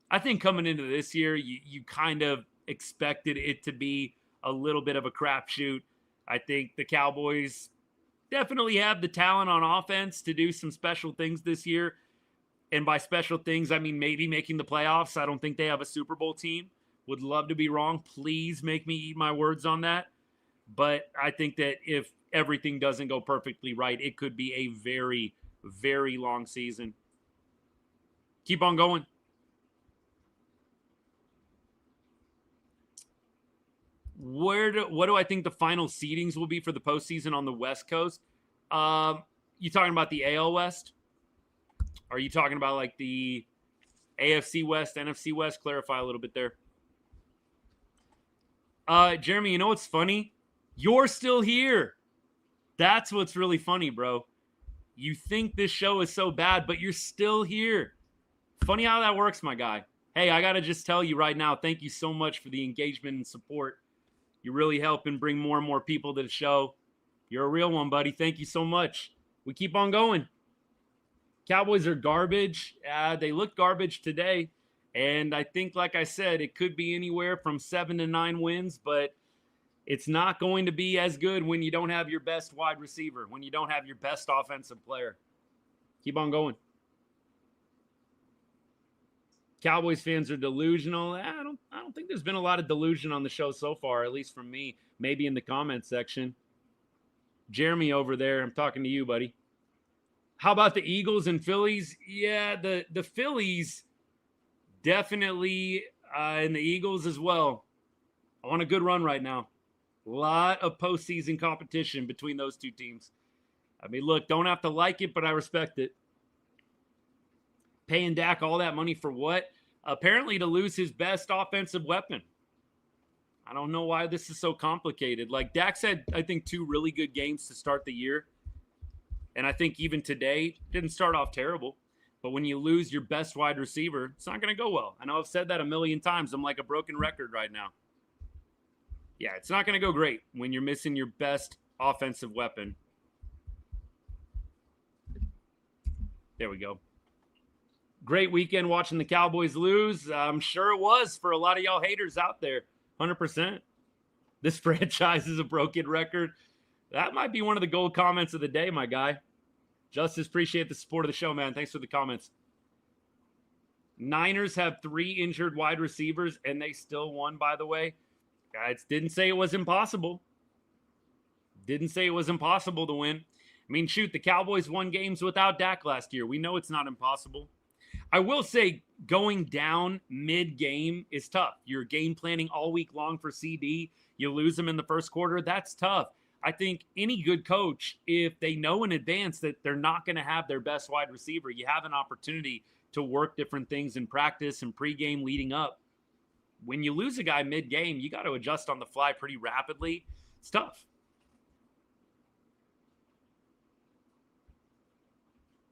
I think coming into this year, you kind of expected it to be a little bit of a crapshoot. I think the Cowboys definitely have the talent on offense to do some special things this year. And by special things, I mean maybe making the playoffs. I don't think they have a Super Bowl team. Would love to be wrong. Please make me eat my words on that. But I think that if everything doesn't go perfectly right, it could be a very, very long season. Keep on going. What do I think the final seedings will be for the postseason on the West Coast? You talking about the AL West? Are you talking about like the AFC West, NFC West? Clarify a little bit there. Jeremy, you know what's funny? You're still here. That's what's really funny, bro. You think this show is so bad, but you're still here. Funny how that works, my guy. Hey, I got to just tell you right now, thank you so much for the engagement and support. You're really helping bring more and more people to the show. You're a real one, buddy. Thank you so much. We keep on going. Cowboys are garbage. They look garbage today. And I think, like I said, it could be anywhere from 7 to 9 wins, but it's not going to be as good when you don't have your best wide receiver, when you don't have your best offensive player. Keep on going. Cowboys fans are delusional. I don't think there's been a lot of delusion on the show so far, at least from me. Maybe in the comment section. Jeremy over there, I'm talking to you, buddy. How about the Eagles and Phillies? Yeah, the Phillies definitely, and the Eagles as well, on a good run right now. A lot of postseason competition between those two teams. I mean, look, don't have to like it, but I respect it. Paying Dak all that money for what? Apparently to lose his best offensive weapon. I don't know why this is so complicated. Like, Dak's had, I think, 2 really good games to start the year. And I think even today, didn't start off terrible. But when you lose your best wide receiver, it's not going to go well. I know I've said that a million times. I'm like a broken record right now. Yeah, it's not going to go great when you're missing your best offensive weapon. There we go. Great weekend watching the Cowboys lose. I'm sure it was for a lot of y'all haters out there. 100%. This franchise is a broken record. That might be one of the gold comments of the day, my guy. Justice, appreciate the support of the show, man. Thanks for the comments. Niners have 3 injured wide receivers, and they still won, by the way. Guys, didn't say it was impossible. Didn't say it was impossible to win. I mean, shoot, the Cowboys won games without Dak last year. We know it's not impossible. I will say going down mid-game is tough. You're game planning all week long for CeeDee. You lose him in the first quarter. That's tough. I think any good coach, if they know in advance that they're not going to have their best wide receiver, you have an opportunity to work different things in practice and pregame leading up. When you lose a guy mid-game, you got to adjust on the fly pretty rapidly. It's tough.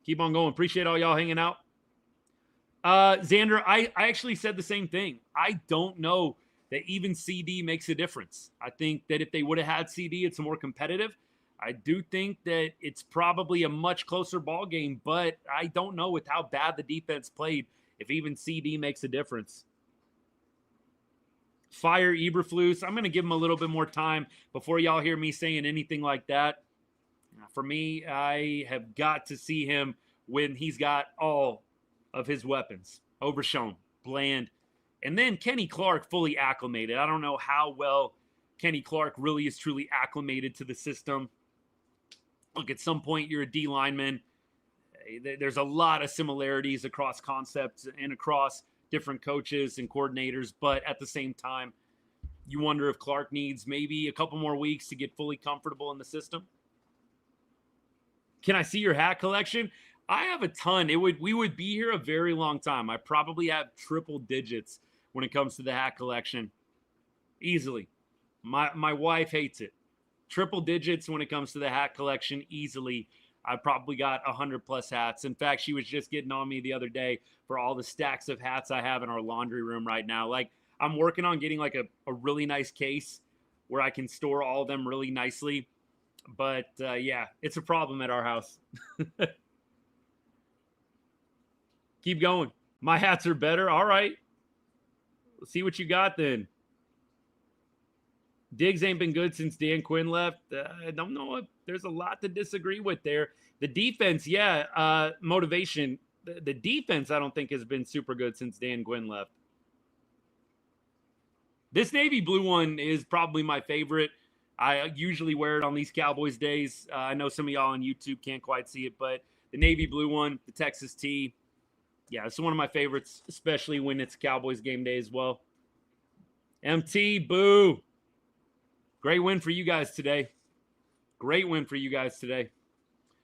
Keep on going. Appreciate all y'all hanging out. Xander, I actually said the same thing. I don't know that even CeeDee makes a difference. I think that if they would have had CeeDee, it's more competitive. I do think that it's probably a much closer ball game, but I don't know with how bad the defense played if even CeeDee makes a difference. Fire Eberflus. I'm going to give him a little bit more time before y'all hear me saying anything like that. For me, I have got to see him when he's got all of his weapons. Overshown, Bland, and then Kenny Clark fully acclimated. I don't know how well Kenny Clark really is truly acclimated to the system. Look, at some point, you're a D lineman. There's a lot of similarities across concepts and across different coaches and coordinators, but at the same time, you wonder if Clark needs maybe a couple more weeks to get fully comfortable in the system. Can I see your hat collection? I have a ton. We would be here a very long time. I probably have triple digits when it comes to the hat collection. Easily. My wife hates it. Triple digits when it comes to the hat collection, easily. I probably got 100 plus hats. In fact, she was just getting on me the other day for all the stacks of hats I have in our laundry room right now. Like, I'm working on getting like a really nice case where I can store all of them really nicely. But yeah, it's a problem at our house. Keep going. My hats are better. All right. Let's see what you got then. Diggs ain't been good since Dan Quinn left. I don't know. There's a lot to disagree with there. The defense, yeah, motivation. The defense, I don't think, has been super good since Dan Quinn left. This navy blue one is probably my favorite. I usually wear it on these Cowboys days. I know some of y'all on YouTube can't quite see it, but the navy blue one, the Texas tee, yeah, it's one of my favorites, especially when it's Cowboys game day as well. MT, boo. Great win for you guys today. Great win for you guys today.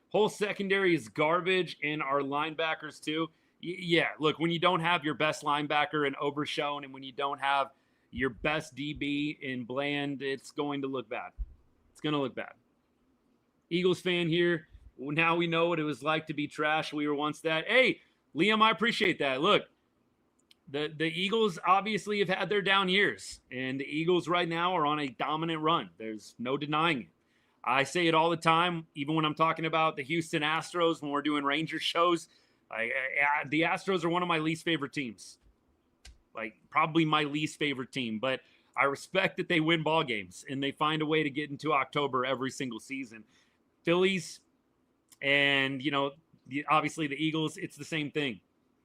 Whole secondary is garbage, and our linebackers too. Yeah, look, when you don't have your best linebacker in Overshown and when you don't have your best DB in Bland, it's going to look bad. It's going to look bad. Eagles fan here. Well, now we know what it was like to be trash. We were once that. Hey, Liam, I appreciate that. Look, the Eagles obviously have had their down years, and the Eagles right now are on a dominant run. There's no denying it. I say it all the time, even when I'm talking about the Houston Astros, when we're doing Ranger shows. The Astros are one of my least favorite teams. Like, probably my least favorite team. But I respect that they win ball games, and they find a way to get into October every single season. Phillies and, obviously the Eagles, it's the same thing.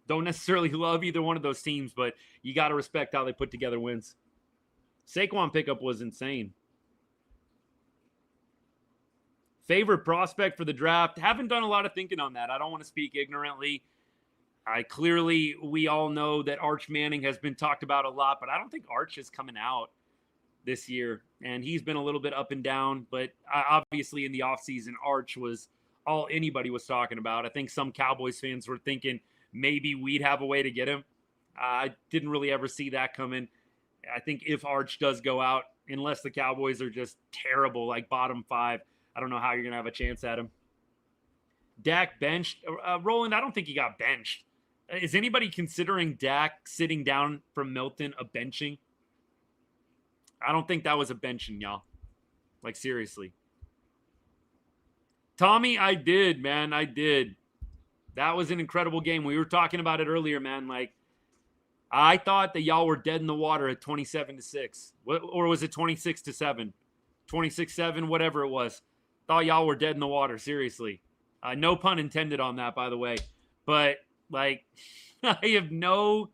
Don't necessarily love either one of those teams, but you got to respect how they put together wins. Saquon pickup was insane. Favorite prospect for the draft? Haven't done a lot of thinking on that. I don't want to speak ignorantly. We all know that Arch Manning has been talked about a lot, but I don't think Arch is coming out this year. And he's been a little bit up and down, but obviously in the offseason, Arch was all anybody was talking about. I think some Cowboys fans were thinking maybe we'd have a way to get him. I didn't really ever see that coming. I think if Arch does go out, unless the Cowboys are just terrible, like bottom 5, I don't know how you're going to have a chance at him. Dak benched. Roland, I don't think he got benched. Is anybody considering Dak sitting down from Milton a benching? I don't think that was a benching, y'all. Like, seriously. Tommy, I did, man. I did. That was an incredible game. We were talking about it earlier, man. Like, I thought that y'all were dead in the water at 27-6. Or was it 26-7? 26-7, whatever it was. Thought y'all were dead in the water, seriously. No pun intended on that, by the way. But, like, I have no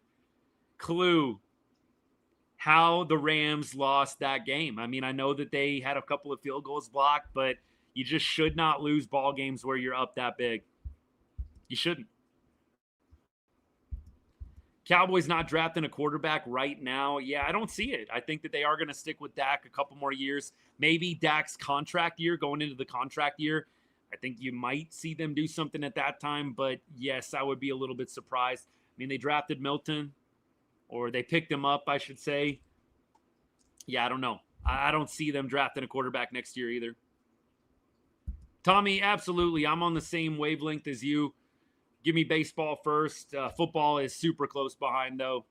clue how the Rams lost that game. I mean, I know that they had a couple of field goals blocked, but you just should not lose ball games where you're up that big. You shouldn't. Cowboys not drafting a quarterback right now. Yeah, I don't see it. I think that they are going to stick with Dak a couple more years. Maybe Dak's contract year, going into the contract year. I think you might see them do something at that time. But, yes, I would be a little bit surprised. I mean, they drafted Milton, or they picked him up, I should say. Yeah, I don't know. I don't see them drafting a quarterback next year either. Tommy, absolutely. I'm on the same wavelength as you. Give me baseball first. Football is super close behind, though.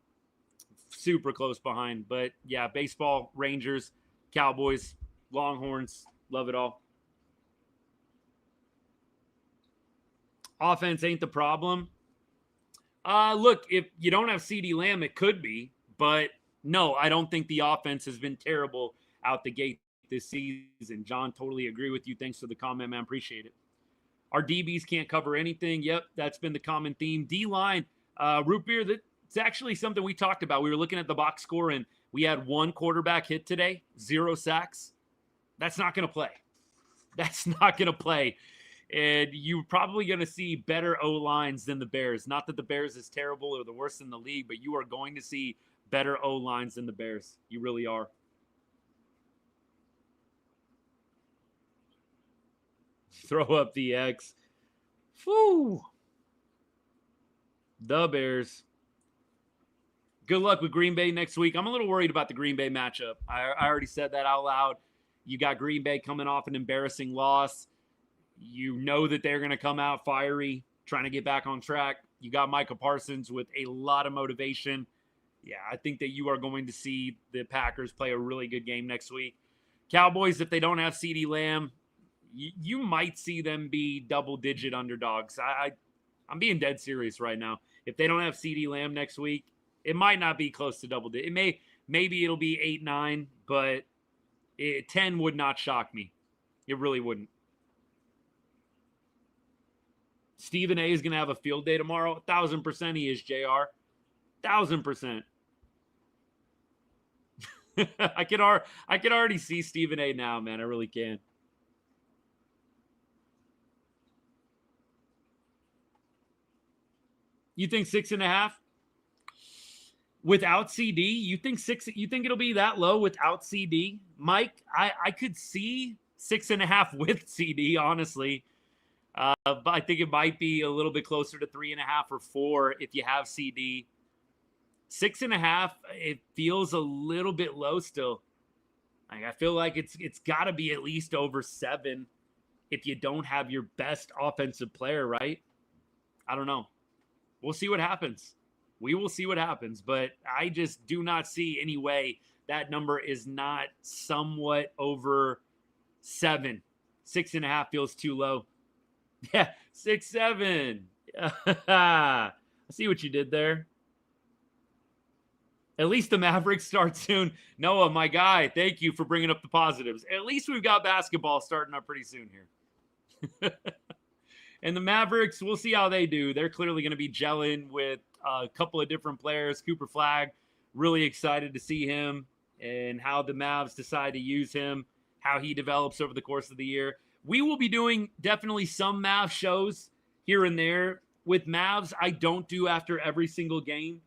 Super close behind. But, yeah, baseball, Rangers, Cowboys, Longhorns. Love it all. Offense ain't the problem. Look, if you don't have CeeDee Lamb, it could be. But, no, I don't think the offense has been terrible out the gate this season. John, totally agree with you. Thanks for the comment, man. Appreciate it. Our DBs can't cover anything. Yep, that's been the common theme. D-line, root beer, that's actually something we talked about. We were looking at the box score, and we had one quarterback hit today, 0 sacks. That's not going to play. That's not going to play. And you're probably going to see better O-lines than the Bears. Not that the Bears is terrible or the worst in the league, but you are going to see better O-lines than the Bears. You really are. Throw up the X. Whew. The Bears. Good luck with Green Bay next week. I'm a little worried about the Green Bay matchup. I already said that out loud. You got Green Bay coming off an embarrassing loss. You know that they're going to come out fiery, trying to get back on track. You got Micah Parsons with a lot of motivation. Yeah, I think that you are going to see the Packers play a really good game next week. Cowboys, if they don't have CeeDee Lamb, you might see them be double-digit underdogs. I'm being dead serious right now. If they don't have CeeDee Lamb next week, it might not be close to double-digit. Maybe it'll be 8-9, but 10 would not shock me. It really wouldn't. Stephen A. is going to have a field day tomorrow. 1,000% he is, JR. 1,000%. I can already see Stephen A. now, man. I really can. You think 6.5 without CD? You think it'll be that low without CD? Mike, I could see 6.5 with CD, honestly. But I think it might be a little bit closer to 3.5 or 4 if you have CD. 6.5, it feels a little bit low still. I feel like it's got to be at least over 7 if you don't have your best offensive player, right? I don't know. We'll see what happens. We will see what happens, but I just do not see any way that number is not somewhat over 7. 6.5 feels too low. Yeah, 6-7. I see what you did there. At least the Mavericks start soon. Noah, my guy, thank you for bringing up the positives. At least we've got basketball starting up pretty soon here. And the Mavericks, we'll see how they do. They're clearly going to be gelling with a couple of different players. Cooper Flagg, really excited to see him and how the Mavs decide to use him, how he develops over the course of the year. We will be doing definitely some Mavs shows here and there. With Mavs, I don't do after every single game,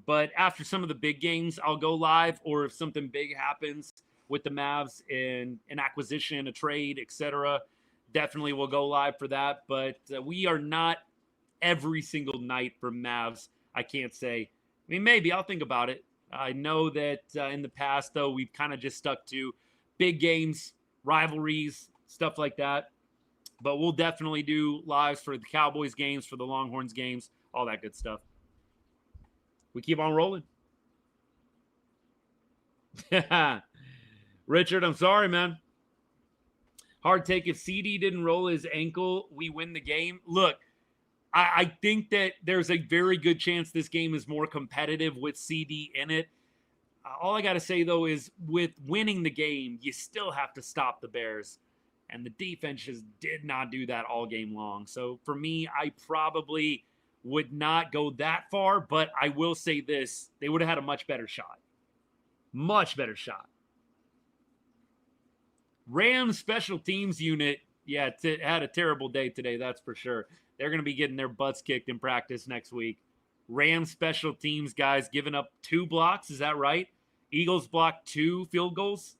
but after some of the big games, I'll go live, or if something big happens with the Mavs in an acquisition, a trade, etc., definitely will go live for that. But we are not every single night for Mavs, I can't say. I mean, maybe I'll think about it. I know that in the past, though, we've kind of just stuck to big games, rivalries, stuff like that. But we'll definitely do lives for the Cowboys games, for the Longhorns games, all that good stuff. We keep on rolling. Richard, I'm sorry, man. Hard take. If CD didn't roll his ankle, we win the game. Look, I think that there's a very good chance this game is more competitive with CD in it. All I got to say, though, is with winning the game, you still have to stop the Bears. And the defense just did not do that all game long. So for me, I probably would not go that far, but I will say this. They would have had a much better shot. Much better shot. Rams special teams unit, yeah, had a terrible day today, that's for sure. They're going to be getting their butts kicked in practice next week. Rams special teams guys giving up 2 blocks, is that right? Eagles blocked 2 field goals.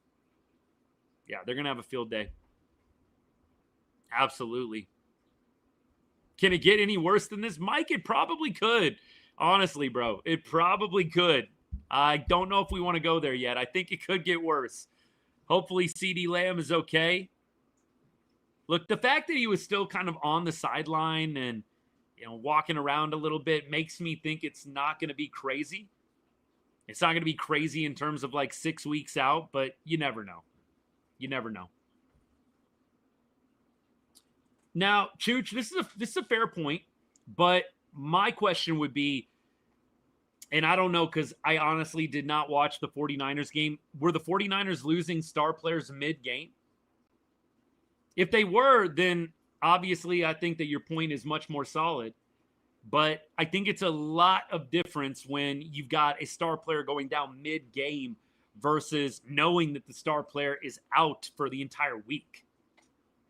Yeah, they're going to have a field day. Absolutely. Can it get any worse than this? Mike, it probably could. Honestly, bro, it probably could. I don't know if we want to go there yet. I think it could get worse. Hopefully CeeDee Lamb is okay. Look, the fact that he was still kind of on the sideline and walking around a little bit makes me think it's not going to be crazy. It's not going to be crazy in terms of like 6 weeks out, but you never know. You never know. Now, Chooch, this is a fair point, but my question would be, and I don't know because I honestly did not watch the 49ers game. Were the 49ers losing star players mid-game? If they were, then obviously I think that your point is much more solid. But I think it's a lot of difference when you've got a star player going down mid-game versus knowing that the star player is out for the entire week.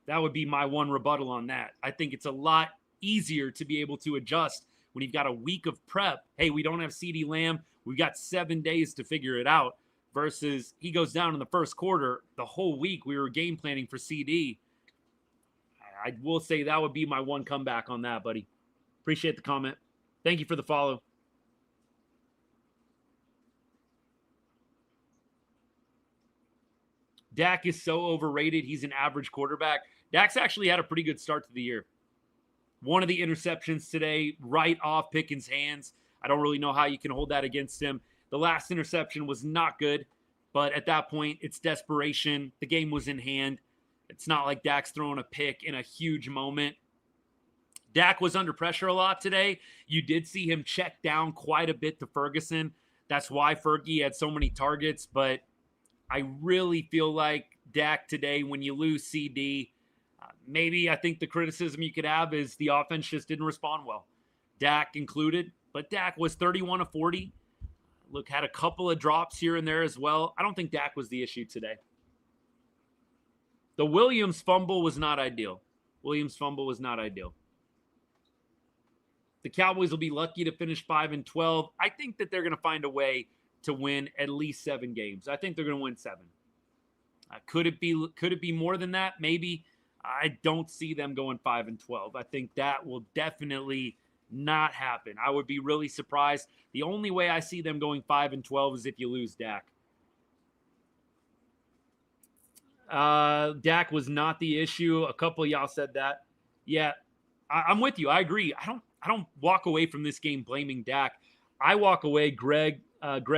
That would be my one rebuttal on that. I think it's a lot easier to be able to adjust when you've got a week of prep. Hey, we don't have CeeDee Lamb. We've got 7 days to figure it out versus he goes down in the first quarter. The whole week we were game planning for CeeDee. I will say that would be my one comeback on that, buddy. Appreciate the comment. Thank you for the follow. Dak is so overrated. He's an average quarterback. Dak's actually had a pretty good start to the year. One of the interceptions today, right off Pickens' hands. I don't really know how you can hold that against him. The last interception was not good, but at that point, it's desperation. The game was in hand. It's not like Dak's throwing a pick in a huge moment. Dak was under pressure a lot today. You did see him check down quite a bit to Ferguson. That's why Fergie had so many targets, but I really feel like Dak today, when you lose CeeDee, maybe I think the criticism you could have is the offense just didn't respond well. Dak included, but Dak was 31 of 40. Look, had a couple of drops here and there as well. I don't think Dak was the issue today. The Williams fumble was not ideal. The Cowboys will be lucky to finish 5-12. I think that they're going to find a way to win at least 7 games. I think they're going to win 7. Could it be more than that? Maybe. I don't see them going 5-12. I think that will definitely not happen. I would be really surprised. The only way I see them going 5-12 is if you lose Dak. Dak was not the issue. A couple of y'all said that. Yeah, I'm with you. I agree. I don't walk away from this game blaming Dak. I walk away. Greg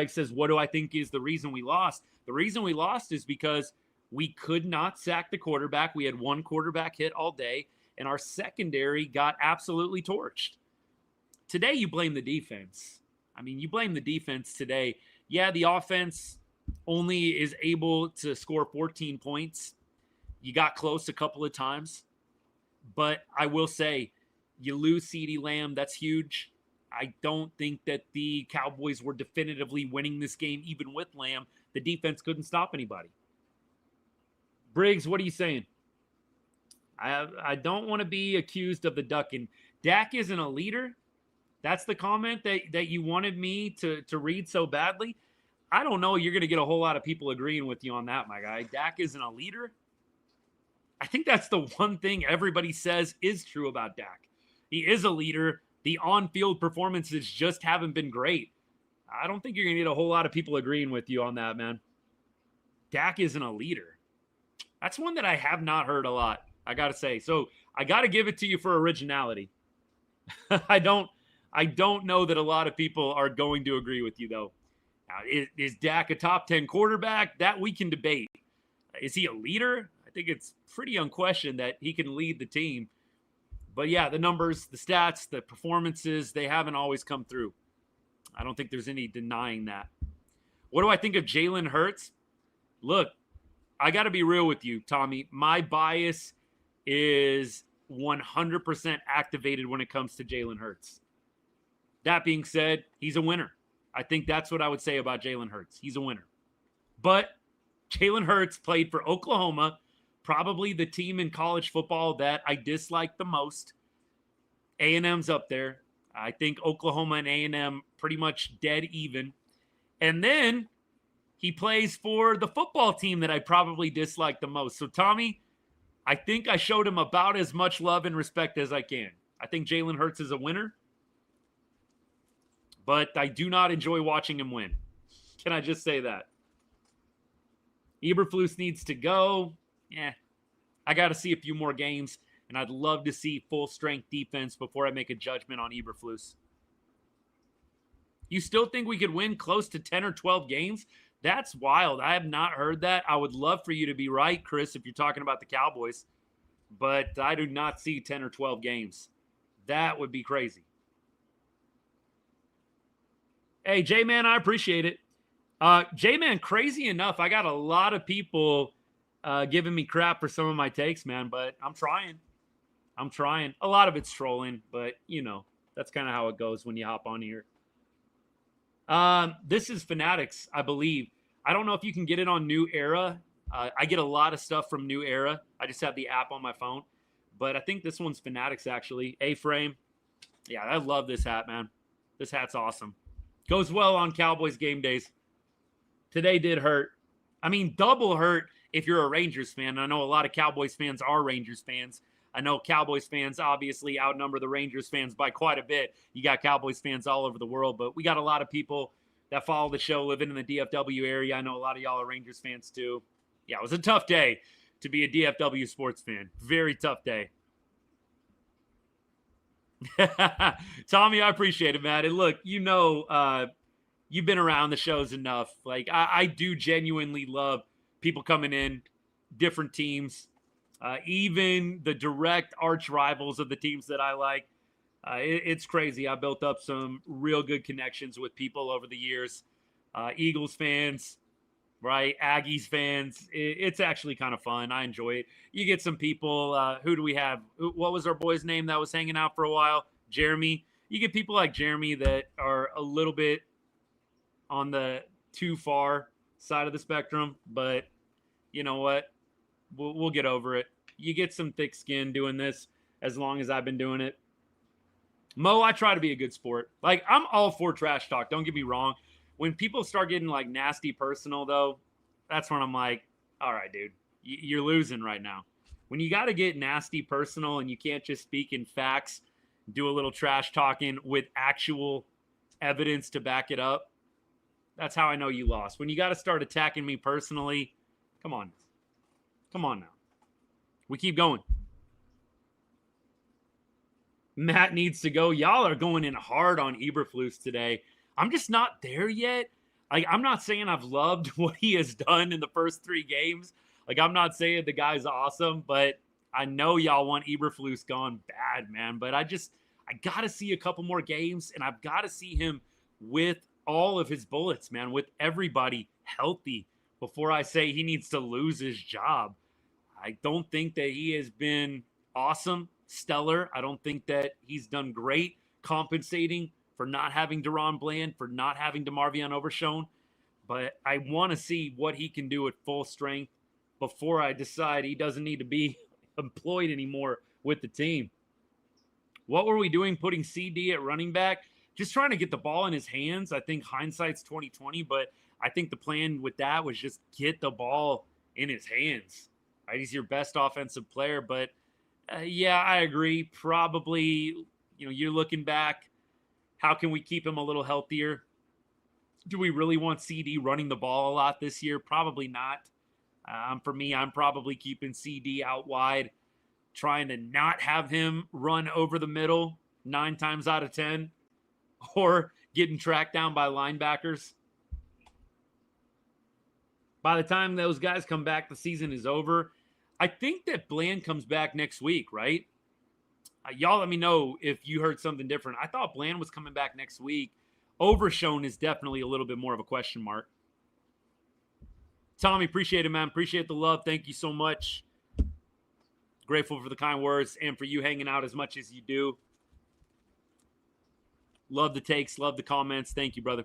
says, what do I think is the reason we lost? The reason we lost is because we could not sack the quarterback. We had one quarterback hit all day, and our secondary got absolutely torched. Today, you blame the defense. You blame the defense today. Yeah, the offense only is able to score 14 points. You got close a couple of times. But I will say, you lose CeeDee Lamb. That's huge. I don't think that the Cowboys were definitively winning this game, even with Lamb. The defense couldn't stop anybody. Briggs, what are you saying? I don't want to be accused of the ducking. Dak isn't a leader. That's the comment that you wanted me to read so badly. I don't know. You're going to get a whole lot of people agreeing with you on that, my guy. Dak isn't a leader. I think that's the one thing everybody says is true about Dak. He is a leader. The on-field performances just haven't been great. I don't think you're going to get a whole lot of people agreeing with you on that, man. Dak isn't a leader. That's one that I have not heard a lot, I got to say. So I got to give it to you for originality. I don't know that a lot of people are going to agree with you, though. Now, is Dak a top 10 quarterback? That we can debate. Is he a leader? I think it's pretty unquestioned that he can lead the team. But yeah, the numbers, the stats, the performances, they haven't always come through. I don't think there's any denying that. What do I think of Jalen Hurts? Look, I got to be real with you, Tommy. My bias is 100% activated when it comes to Jalen Hurts. That being said, he's a winner. I think that's what I would say about Jalen Hurts. He's a winner. But Jalen Hurts played for Oklahoma, probably the team in college football that I dislike the most. A&M's up there. I think Oklahoma and A&M pretty much dead even. And then he plays for the football team that I probably dislike the most. So, Tommy, I think I showed him about as much love and respect as I can. I think Jalen Hurts is a winner, but I do not enjoy watching him win. Can I just say that? Eberflus needs to go. Yeah, I got to see a few more games. And I'd love to see full-strength defense before I make a judgment on Eberflus. You still think we could win close to 10 or 12 games? That's wild. I have not heard that. I would love for you to be right, Chris, if you're talking about the Cowboys. But I do not see 10 or 12 games. That would be crazy. Hey, J-Man, I appreciate it. J-Man, crazy enough, I got a lot of people giving me crap for some of my takes, man, but I'm trying. A lot of it's trolling, but, you know, that's kind of how it goes when you hop on here. This is Fanatics, I believe. I don't know if you can get it on New Era. I get a lot of stuff from New Era. I just have the app on my phone. But I think this one's Fanatics, actually. A-frame. Yeah, I love this hat, man. This hat's awesome. Goes well on Cowboys game days. Today did hurt. I mean, double hurt if you're a Rangers fan. I know a lot of Cowboys fans are Rangers fans. I know Cowboys fans obviously outnumber the Rangers fans by quite a bit. You got Cowboys fans all over the world, but we got a lot of people that follow the show living in the DFW area. I know a lot of y'all are Rangers fans too. Yeah, it was a tough day to be a DFW sports fan. Very tough day. Tommy, I appreciate it, man. And look, you know, you've been around the shows enough. Like, I do genuinely love people coming in, different teams. Even the direct arch rivals of the teams that I like. It's crazy. I built up some real good connections with people over the years. Eagles fans, right? Aggies fans. It's actually kind of fun. I enjoy it. You get some people. Who do we have? What was our boy's name that was hanging out for a while? Jeremy. You get people like Jeremy that are a little bit on the too far side of the spectrum. But you know what? We'll get over it. You get some thick skin doing this as long as I've been doing it. Mo, I try to be a good sport. Like, I'm all for trash talk. Don't get me wrong. When people start getting, like, nasty personal, though, that's when I'm like, all right, dude, you're losing right now. When you got to get nasty personal and you can't just speak in facts, do a little trash talking with actual evidence to back it up, that's how I know you lost. When you got to start attacking me personally, come on. Come on now. We keep going. Matt needs to go. Y'all are going in hard on Eberflus today. I'm just not there yet. Like, I'm not saying I've loved what he has done in the first 3 games. Like, I'm not saying the guy's awesome, but I know y'all want Eberflus gone bad, man. But I got to see a couple more games, and I've got to see him with all of his bullets, man, with everybody healthy before I say he needs to lose his job. I don't think that he has been awesome, stellar. I don't think that he's done great compensating for not having Daron Bland, for not having DeMarvion Overshown. But I want to see what he can do at full strength before I decide he doesn't need to be employed anymore with the team. What were we doing putting CD at running back? Just trying to get the ball in his hands. I think hindsight's 20/20, but I think the plan with that was just get the ball in his hands. Right? He's your best offensive player, but yeah, I agree. Probably, you know, you're looking back, how can we keep him a little healthier? Do we really want CD running the ball a lot this year? Probably not. For me, I'm probably keeping CD out wide, trying to not have him run over the middle 9 times out of 10, or getting tracked down by linebackers. By the time those guys come back, the season is over. I think that Bland comes back next week, right? Y'all let me know if you heard something different. I thought Bland was coming back next week. Overshown is definitely a little bit more of a question mark. Tommy, appreciate it, man. Appreciate the love. Thank you so much. Grateful for the kind words and for you hanging out as much as you do. Love the takes. Love the comments. Thank you, brother.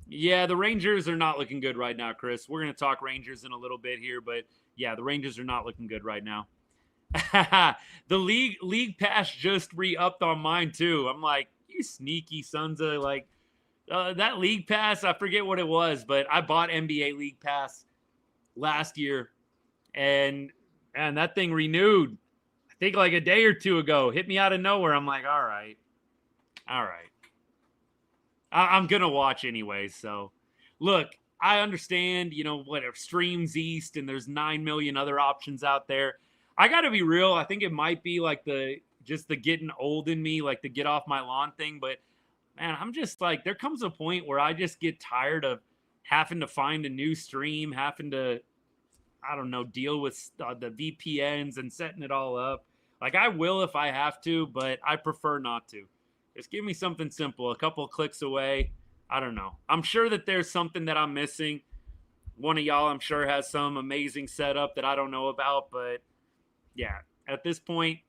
Yeah, the Rangers are not looking good right now, Chris. We're going to talk Rangers in a little bit here, but yeah, the Rangers are not looking good right now. The league pass just re-upped on mine too. I'm like, you sneaky sons of like that league pass. I forget what it was, but I bought NBA league pass last year, and that thing renewed. I think like a day or two ago. Hit me out of nowhere. I'm like, all right. I'm going to watch anyway. So, look, I understand, you know, whatever, Streams East, and there's 9 million other options out there. I got to be real. I think it might be like the getting old in me, like the get off my lawn thing. But man, I'm just like, there comes a point where I just get tired of having to find a new stream, having to, I don't know, deal with the VPNs and setting it all up. Like I will if I have to, but I prefer not to. Just give me something simple, a couple of clicks away. I don't know. I'm sure that there's something that I'm missing. One of y'all, I'm sure, has some amazing setup that I don't know about. But yeah, at this point,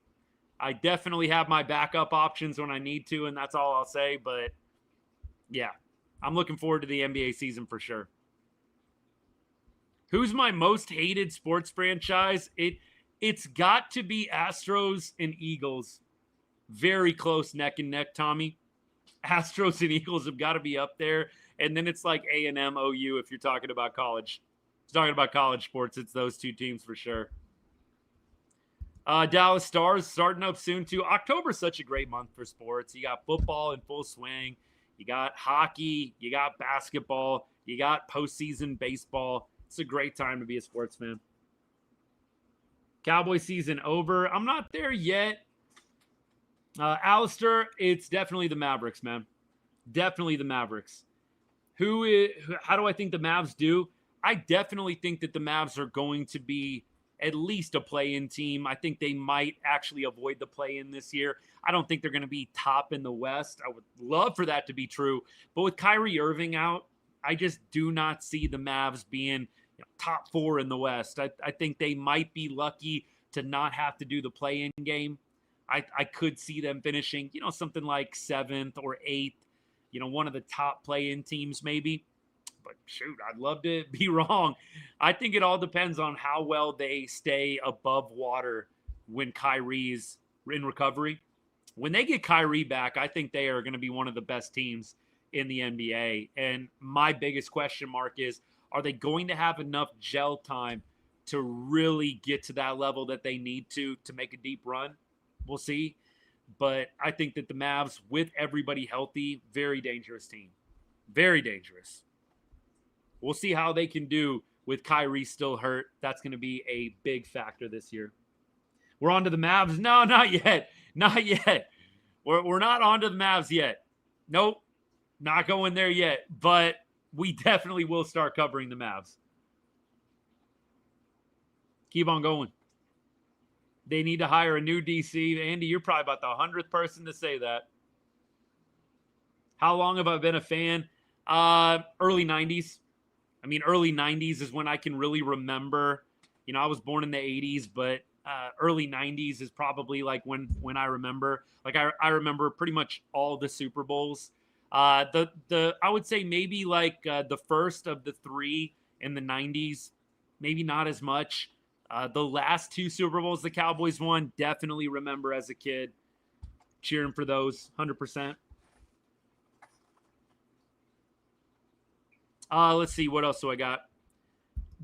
I definitely have my backup options when I need to, and that's all I'll say. But yeah, I'm looking forward to the NBA season for sure. Who's my most hated sports franchise? It's got to be Astros and Eagles. Very close neck and neck, Tommy. Astros and Eagles have got to be up there. And then it's like A&M, OU if you're talking about college. If you're talking about college sports, it's those two teams for sure. Dallas Stars starting up soon too. October's such a great month for sports. You got football in full swing. You got hockey. You got basketball. You got postseason baseball. It's a great time to be a sports fan. Cowboy season over. I'm not there yet. Alistair, it's definitely the Mavericks, man. Definitely the Mavericks. How do I think the Mavs do? I definitely think that the Mavs are going to be at least a play-in team. I think they might actually avoid the play-in this year. I don't think they're going to be top in the West. I would love for that to be true. But with Kyrie Irving out, I just do not see the Mavs being top 4 in the West. I think they might be lucky to not have to do the play-in game. I could see them finishing, something like 7th or 8th, one of the top play-in teams maybe. But shoot, I'd love to be wrong. I think it all depends on how well they stay above water when Kyrie's in recovery. When they get Kyrie back, I think they are going to be one of the best teams in the NBA. And my biggest question mark is, are they going to have enough gel time to really get to that level that they need to make a deep run? We'll see. But I think that the Mavs, with everybody healthy, very dangerous team. Very dangerous. We'll see how they can do with Kyrie still hurt. That's going to be a big factor this year. We're on to the Mavs. No, not yet. Not yet. We're not on to the Mavs yet. Nope. Not going there yet. But we definitely will start covering the Mavs. Keep on going. They need to hire a new DC. Andy, you're probably about the 100th person to say that. How long have I been a fan? Early 90s. I mean, early 90s is when I can really remember. I was born in the 80s, but early 90s is probably like when I remember. Like I remember pretty much all the Super Bowls. I would say maybe like the first of the 3 in the 90s, maybe not as much. The last 2 Super Bowls the Cowboys won, definitely remember as a kid cheering for those 100%. Let's see. What else do I got?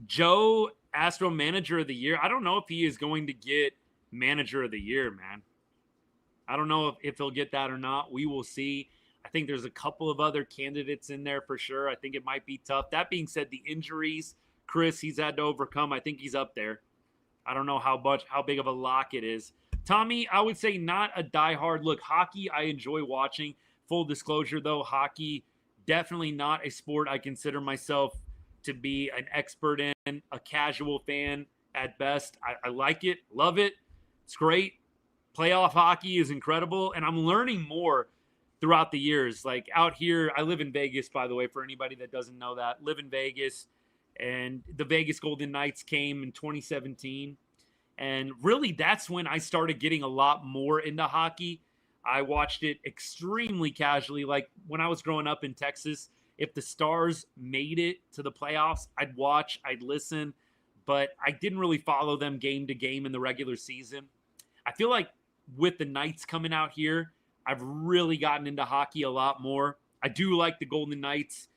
Joe, Astro Manager of the Year. I don't know if he is going to get Manager of the Year, man. I don't know if he'll get that or not. We will see. I think there's a couple of other candidates in there for sure. I think it might be tough. That being said, the injuries, Chris, he's had to overcome. I think he's up there. I don't know how big of a lock it is. Tommy, I would say not a diehard. Look, hockey, I enjoy watching. Full disclosure, though, hockey, definitely not a sport I consider myself to be an expert in, a casual fan at best. I like it, love it. It's great. Playoff hockey is incredible, and I'm learning more throughout the years. Like out here, I live in Vegas, by the way, for anybody that doesn't know that. Live in Vegas. And the Vegas Golden Knights came in 2017. And really, that's when I started getting a lot more into hockey. I watched it extremely casually. Like when I was growing up in Texas, if the Stars made it to the playoffs, I'd watch, I'd listen. But I didn't really follow them game to game in the regular season. I feel like with the Knights coming out here, I've really gotten into hockey a lot more. I do like the Golden Knights.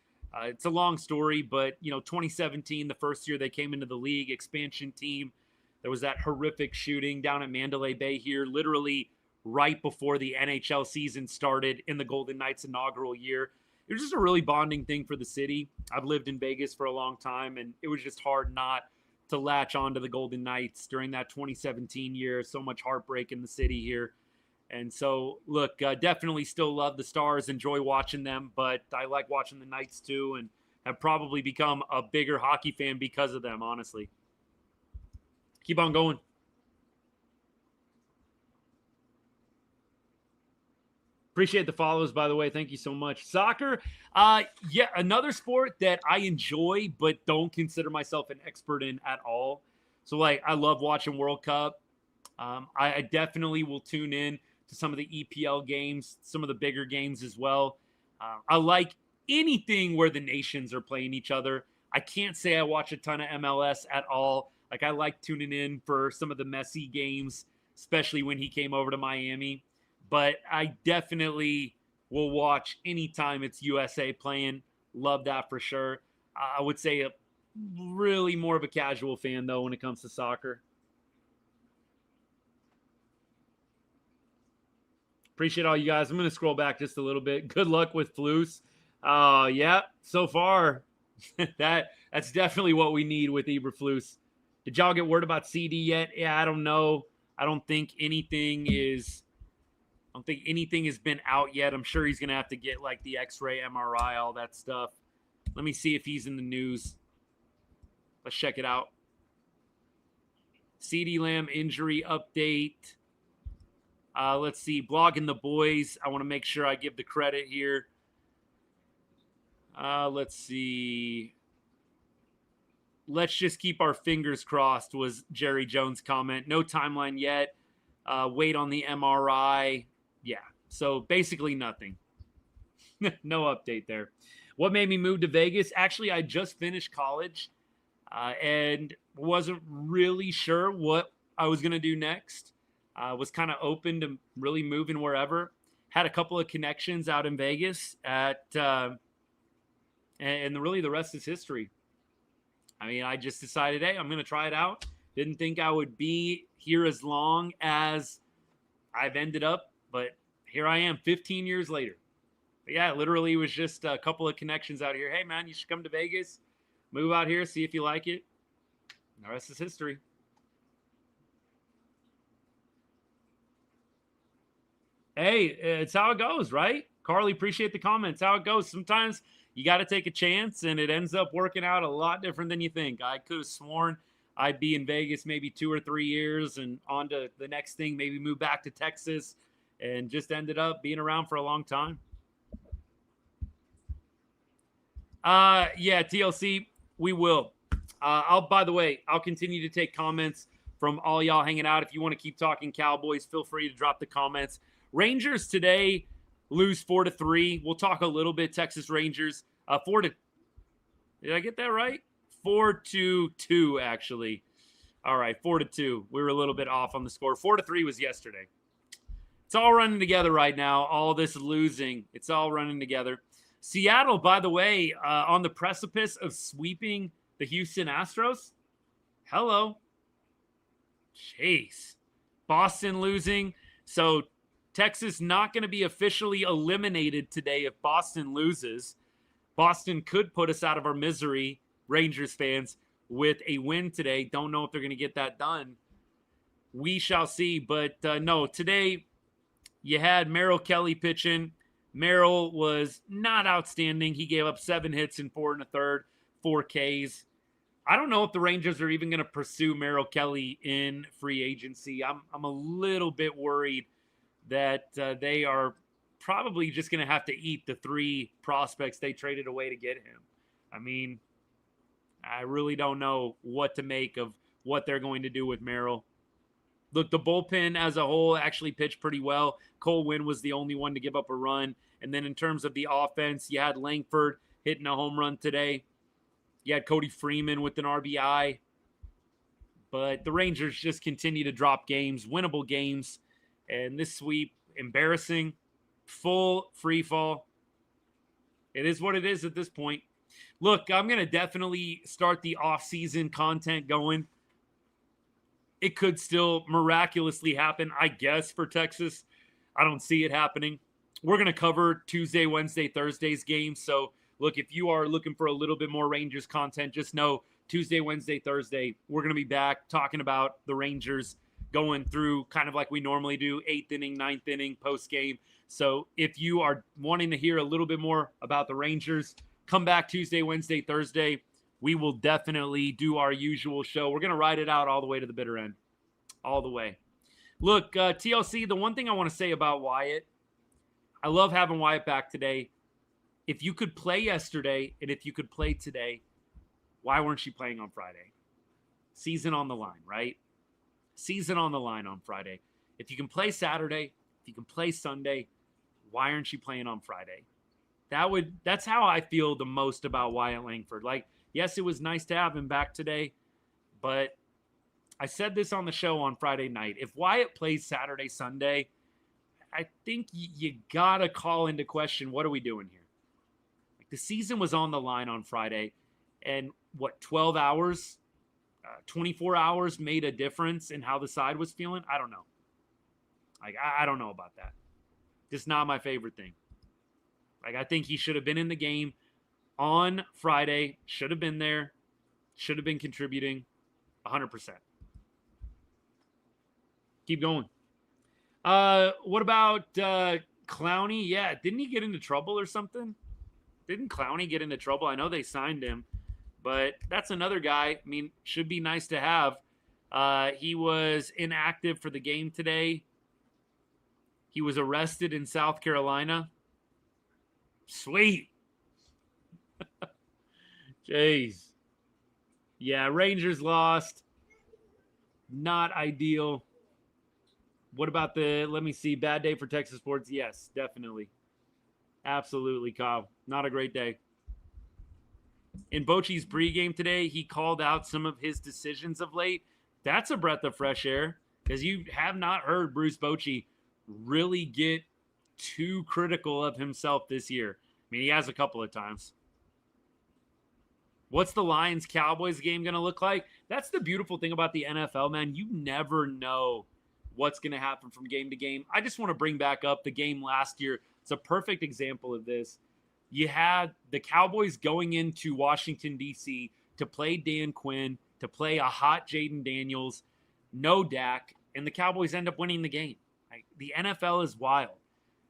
It's a long story, but 2017, the first year they came into the league, expansion team, there was that horrific shooting down at Mandalay Bay here, literally right before the NHL season started in the Golden Knights' inaugural year. It was just a really bonding thing for the city. I've lived in Vegas for a long time, and it was just hard not to latch onto the Golden Knights during that 2017 year. So much heartbreak in the city here. And so, look, definitely still love the Stars, enjoy watching them, but I like watching the Knights too, and have probably become a bigger hockey fan because of them, honestly. Keep on going. Appreciate the follows, by the way. Thank you so much. Soccer, yeah, another sport that I enjoy but don't consider myself an expert in at all. So, like, I love watching World Cup. I definitely will tune in to some of the EPL games, some of the bigger games as well. I like anything where the nations are playing each other. I can't say I watch a ton of MLS at all. Like, I like tuning in for some of the Messi games, especially when he came over to Miami. But I definitely will watch anytime it's USA playing. Love that for sure. I would say a really more of a casual fan, though, when it comes to soccer. Appreciate all you guys. I'm going to scroll back just a little bit. Good luck with Flus. Yeah, so far, that's definitely what we need with Eberflus. Did y'all get word about CeeDee yet? Yeah, I don't know. I don't think anything has been out yet. I'm sure he's going to have to get like the X-ray, MRI, all that stuff. Let me see if he's in the news. Let's check it out. CeeDee Lamb injury update. Let's see. Blogging the boys. I want to make sure I give the credit here. Let's see. Let's just keep our fingers crossed was Jerry Jones' comment. No timeline yet. Wait on the MRI. Yeah. So basically nothing. No update there. What made me move to Vegas? Actually, I just finished college and wasn't really sure what I was going to do next. Was kind of open to really moving wherever. Had a couple of connections out in Vegas and really the rest is history. I mean, I just decided, hey, I'm going to try it out. Didn't think I would be here as long as I've ended up, but here I am 15 years later. But yeah, literally it was just a couple of connections out here. Hey, man, you should come to Vegas, move out here, see if you like it. And the rest is history. Hey, it's how it goes, right? Carly, appreciate the comments. How it goes. Sometimes you got to take a chance, and it ends up working out a lot different than you think. I could have sworn I'd be in Vegas maybe 2 or 3 years and on to the next thing, maybe move back to Texas, and just ended up being around for a long time. Yeah, TLC, we will. By the way, I'll continue to take comments from all y'all hanging out. If you want to keep talking Cowboys, feel free to drop the comments. Rangers today lose 4-3. We'll talk a little bit Texas Rangers. Did I get that right? 4-2, actually. All right, 4-2. We were a little bit off on the score. 4-3 was yesterday. It's all running together right now. All this losing, it's all running together. Seattle, by the way, on the precipice of sweeping the Houston Astros. Hello. Jeez. Boston losing. So Texas not going to be officially eliminated today if Boston loses. Boston could put us out of our misery, Rangers fans, with a win today. Don't know if they're going to get that done. We shall see. But no, today you had Merrill Kelly pitching. Merrill was not outstanding. He gave up 7 hits in 4 1/3, 4 Ks. I don't know if the Rangers are even going to pursue Merrill Kelly in free agency. I'm a little bit worried that they are probably just going to have to eat the 3 prospects they traded away to get him. I mean, I really don't know what to make of what they're going to do with Merrill. Look, the bullpen as a whole actually pitched pretty well. Cole Winn was the only one to give up a run. And then in terms of the offense, you had Langford hitting a home run today. You had Cody Freeman with an RBI. But the Rangers just continue to drop games, winnable games. And this sweep, embarrassing, full free fall. It is what it is at this point. Look, I'm going to definitely start the off-season content going. It could still miraculously happen, I guess, for Texas. I don't see it happening. We're going to cover Tuesday, Wednesday, Thursday's games. So, look, if you are looking for a little bit more Rangers content, just know Tuesday, Wednesday, Thursday, we're going to be back talking about the Rangers, going through kind of like we normally do, 8th inning, 9th inning, post-game. So if you are wanting to hear a little bit more about the Rangers, come back Tuesday, Wednesday, Thursday. We will definitely do our usual show. We're going to ride it out all the way to the bitter end. All the way. Look, TLC, the one thing I want to say about Wyatt, I love having Wyatt back today. If you could play yesterday and if you could play today, why weren't you playing on Friday? Season on the line, right? Season on the line on Friday. If you can play Saturday, if you can play Sunday, why aren't you playing on Friday? That's how I feel the most about Wyatt Langford. Like, yes, it was nice to have him back today, but I said this on the show on Friday night. If Wyatt plays Saturday, Sunday, I think you got to call into question, what are we doing here? Like, the season was on the line on Friday, and 12 hours, 24 hours made a difference in how the side was feeling? I don't know. Like, I don't know about that. Just not my favorite thing. Like, I think he should have been in the game on Friday, should have been there, should have been contributing 100%. Keep going. What about Clowney? Yeah, didn't he get into trouble or something? Didn't Clowney get into trouble? I know they signed him, but that's another guy. I mean, should be nice to have. He was inactive for the game today. He was arrested in South Carolina. Sweet. Jeez. Yeah, Rangers lost. Not ideal. What about let me see, bad day for Texas sports? Yes, definitely. Absolutely, Kyle. Not a great day. In Bochy's pregame today, he called out some of his decisions of late. That's a breath of fresh air, because you have not heard Bruce Bochy really get too critical of himself this year. I mean, he has a couple of times. What's the Lions-Cowboys game going to look like? That's the beautiful thing about the NFL, man. You never know what's going to happen from game to game. I just want to bring back up the game last year. It's a perfect example of this. You had the Cowboys going into Washington, D.C. to play Dan Quinn, to play a hot Jaden Daniels, no Dak, and the Cowboys end up winning the game. Like, the NFL is wild.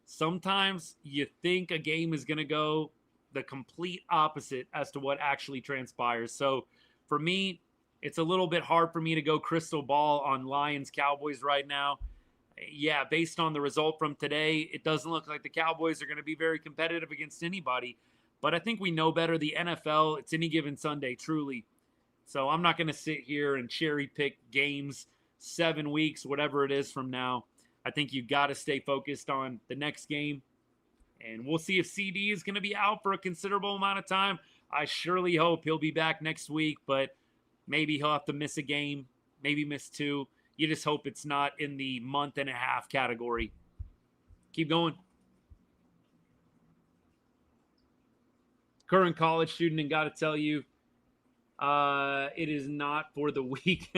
Sometimes you think a game is going to go the complete opposite as to what actually transpires. So for me, it's a little bit hard for me to go crystal ball on Lions-Cowboys right now. Yeah, based on the result from today, it doesn't look like the Cowboys are going to be very competitive against anybody. But I think we know better. The NFL, it's any given Sunday, truly. So I'm not going to sit here and cherry pick games 7 weeks, whatever it is from now. I think you've got to stay focused on the next game. And we'll see if CD is going to be out for a considerable amount of time. I surely hope he'll be back next week, but maybe he'll have to miss a game, maybe miss 2. You just hope it's not in the month and a half category. Keep going. Current college student, and got to tell you, it is not for the weak.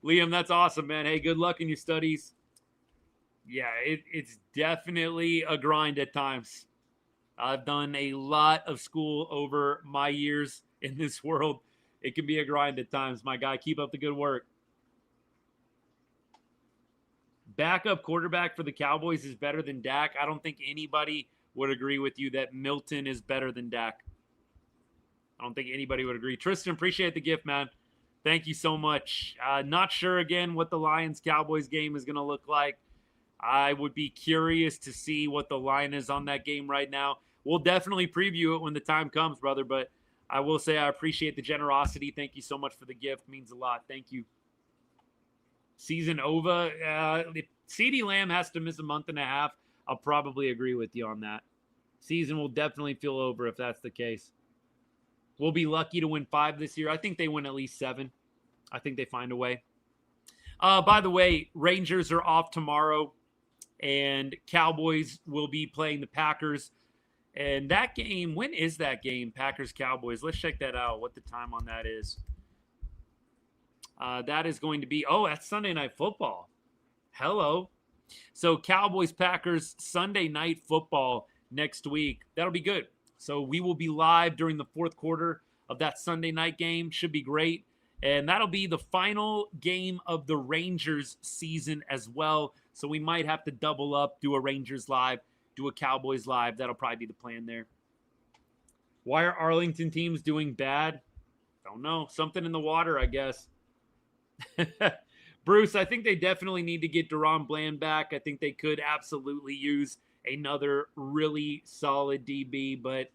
Liam, that's awesome, man. Hey, good luck in your studies. Yeah, it's definitely a grind at times. I've done a lot of school over my years in this world. It can be a grind at times, my guy. Keep up the good work. Backup quarterback for the Cowboys is better than Dak. I don't think anybody would agree with you that Milton is better than Dak. I don't think anybody would agree. Tristan, appreciate the gift, man. Thank you so much. Not sure, again, what the Lions-Cowboys game is going to look like. I would be curious to see what the line is on that game right now. We'll definitely preview it when the time comes, brother, but I will say I appreciate the generosity. Thank you so much for the gift. It means a lot. Thank you. Season over. If CeeDee Lamb has to miss a month and a half, I'll probably agree with you on that. Season will definitely feel over if that's the case. We'll be lucky to win 5 this year. I think they win at least 7. I think they find a way. By the way, Rangers are off tomorrow, and Cowboys will be playing the Packers. And that game, when is that game, Packers-Cowboys? Let's check that out, what the time on that is. That is going to be, that's Sunday Night Football. Hello. So Cowboys-Packers Sunday Night Football next week. That'll be good. So we will be live during the fourth quarter of that Sunday night game. Should be great. And that'll be the final game of the Rangers season as well. So we might have to double up, do a Rangers live, do a Cowboys live. That'll probably be the plan there. Why are Arlington teams doing bad? Don't know. Something in the water, I guess. Bruce, I think they definitely need to get Daron Bland back. I think they could absolutely use another really solid DB, but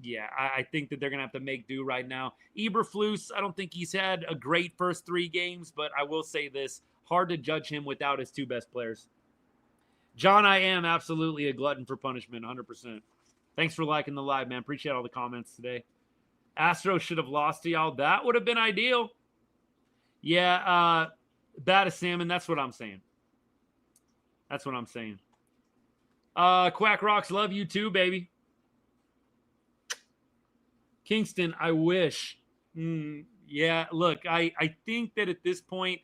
yeah, I think that they're going to have to make do right now. Eberflus, I don't think he's had a great first 3 games, but I will say this, hard to judge him without his 2 best players. John, I am absolutely a glutton for punishment, 100%. Thanks for liking the live, man. Appreciate all the comments today. Astros should have lost to y'all. That would have been ideal. Yeah, bad as salmon. That's what I'm saying. That's what I'm saying. Quack Rocks, love you too, baby. Kingston, I wish. Yeah, look, I think that at this point,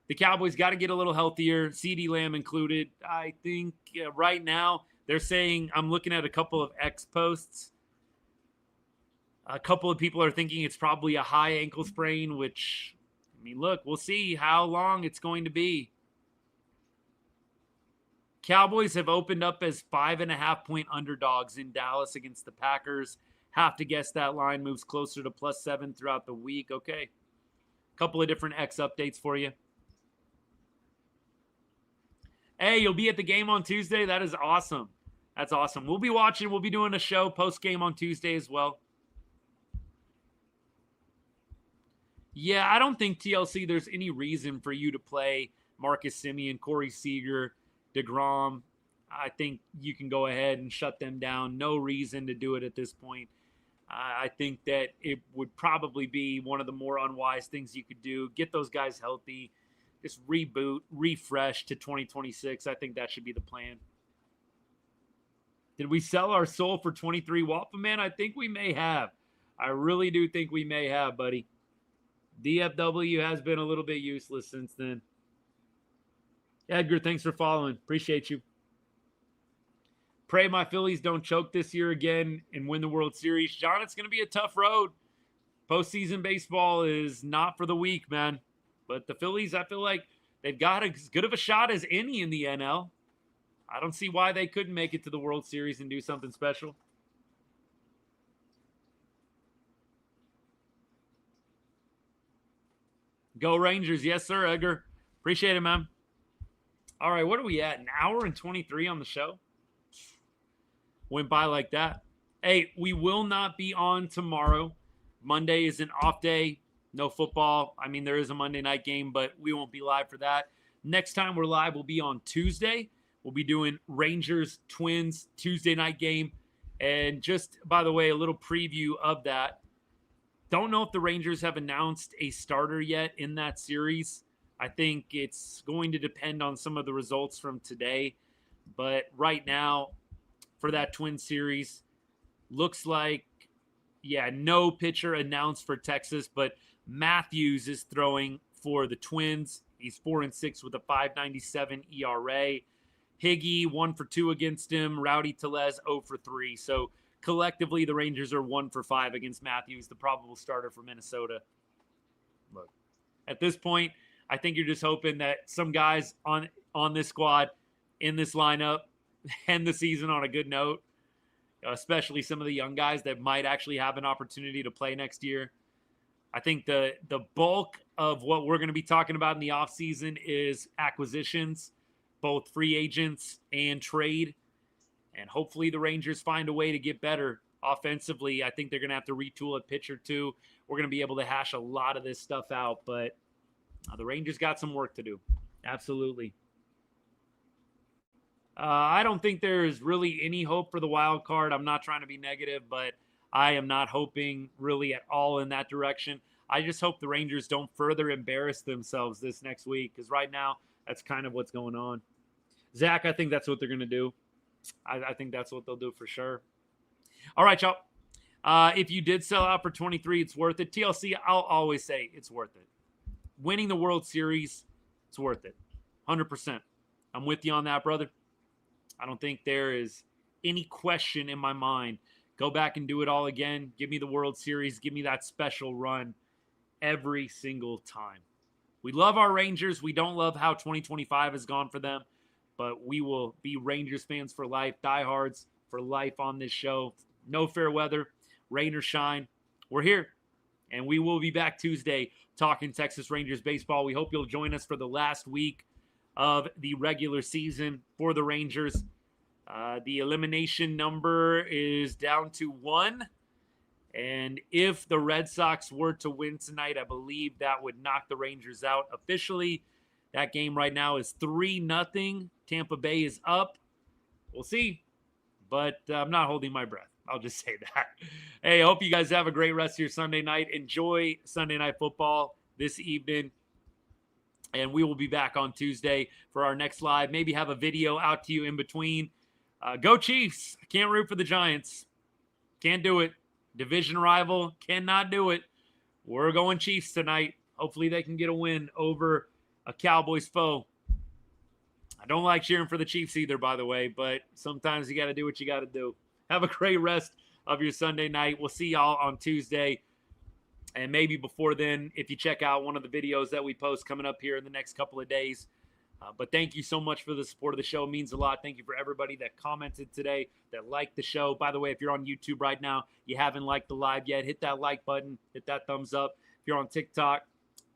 the Cowboys got to get a little healthier, CeeDee Lamb included. I think right now they're saying, I'm looking at a couple of X posts. A couple of people are thinking it's probably a high ankle sprain, which, I mean, look, we'll see how long it's going to be. Cowboys have opened up as 5.5-point underdogs in Dallas against the Packers. Have to guess that line moves closer to +7 throughout the week. Okay. Couple of different X updates for you. Hey, you'll be at the game on Tuesday? That is awesome. That's awesome. We'll be watching. We'll be doing a show post-game on Tuesday as well. Yeah, I don't think, TLC, there's any reason for you to play Marcus Semien, Corey Seager, DeGrom. I think you can go ahead and shut them down. No reason to do it at this point. I think that it would probably be one of the more unwise things you could do. Get those guys healthy. Just reboot, refresh to 2026. I think that should be the plan. Did we sell our soul for 23 Waffle Man? I think we may have. I really do think we may have, buddy. DFW has been a little bit useless since then. Edgar, thanks for following. Appreciate you. Pray my Phillies don't choke this year again and win the World Series. John, it's going to be a tough road. Postseason baseball is not for the weak, man. But the Phillies, I feel like they've got as good of a shot as any in the NL. I don't see why they couldn't make it to the World Series and do something special. Go Rangers. Yes, sir, Edgar. Appreciate it, man. All right, what are we at? An hour and 23 on the show? Went by like that. Hey, we will not be on tomorrow. Monday is an off day. No football. I mean, there is a Monday night game, but we won't be live for that. Next time we're live will be on Tuesday. We'll be doing Rangers Twins Tuesday night game. And just, by the way, a little preview of that. Don't know if the Rangers have announced a starter yet in that series. I think it's going to depend on some of the results from today. But right now, for that Twin series, looks like, yeah, no pitcher announced for Texas, but Matthews is throwing for the Twins. He's 4-6 with a 5.97 ERA. Higgy 1 for 2 against him. Rowdy Tellez 0 for 3. So collectively, the Rangers are 1 for 5 against Matthews, the probable starter for Minnesota. Look, at this point, I think you're just hoping that some guys on this squad in this lineup end the season on a good note, especially some of the young guys that might actually have an opportunity to play next year. I think the bulk of what we're going to be talking about in the offseason is acquisitions, both free agents and trade. And hopefully the Rangers find a way to get better offensively. I think they're going to have to retool at pitcher too. We're going to be able to hash a lot of this stuff out, but the Rangers got some work to do. Absolutely. I don't think there is really any hope for the wild card. I'm not trying to be negative, but I am not hoping really at all in that direction. I just hope the Rangers don't further embarrass themselves this next week, because right now that's kind of what's going on. Zach, I think that's what they're going to do. I think that's what they'll do for sure. All right, y'all. If you did sell out for 23, it's worth it. TLC, I'll always say it's worth it. Winning the World Series, it's worth it. 100%. I'm with you on that, brother. I don't think there is any question in my mind Go back and do it all again. Give me the World Series. Give me that special run every single time. We love our Rangers. We don't love how 2025 has gone for them, but we will be Rangers fans for life, diehards for life on this show. No fair weather, rain or shine. We're here, and we will be back Tuesday talking Texas Rangers baseball. We hope you'll join us for the last week of the regular season for the Rangers. The elimination number is down to 1. And if the Red Sox were to win tonight, I believe that would knock the Rangers out officially. That game right now is 3-0. Tampa Bay is up. We'll see. But I'm not holding my breath. I'll just say that. Hey, I hope you guys have a great rest of your Sunday night. Enjoy Sunday Night Football this evening. And we will be back on Tuesday for our next live. Maybe have a video out to you in between. Go Chiefs. I can't root for the Giants. Can't do it. Division rival. Cannot do it. We're going Chiefs tonight. Hopefully they can get a win over a Cowboys foe. I don't like cheering for the Chiefs either, by the way, but sometimes you got to do what you got to do. Have a great rest of your Sunday night. We'll see y'all on Tuesday. And maybe before then, if you check out one of the videos that we post coming up here in the next couple of days. But thank you so much for the support of the show. It means a lot. Thank you for everybody that commented today, that liked the show. By the way, if you're on YouTube right now, you haven't liked the live yet, hit that like button, hit that thumbs up. If you're on TikTok,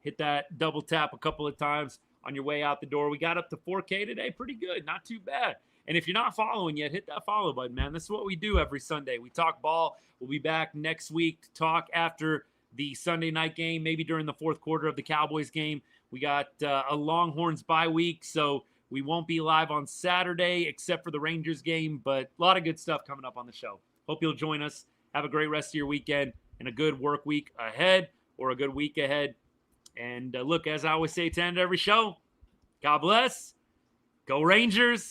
hit that double tap a couple of times on your way out the door. We got up to 4K today. Pretty good. Not too bad. And if you're not following yet, hit that follow button, man. This is what we do every Sunday. We talk ball. We'll be back next week to talk after the Sunday night game, maybe during the fourth quarter of the Cowboys game. We got a Longhorns bye week, so we won't be live on Saturday except for the Rangers game, but a lot of good stuff coming up on the show. Hope you'll join us. Have a great rest of your weekend and a good work week ahead or a good week ahead. And look, as I always say to end every show, God bless. Go Rangers.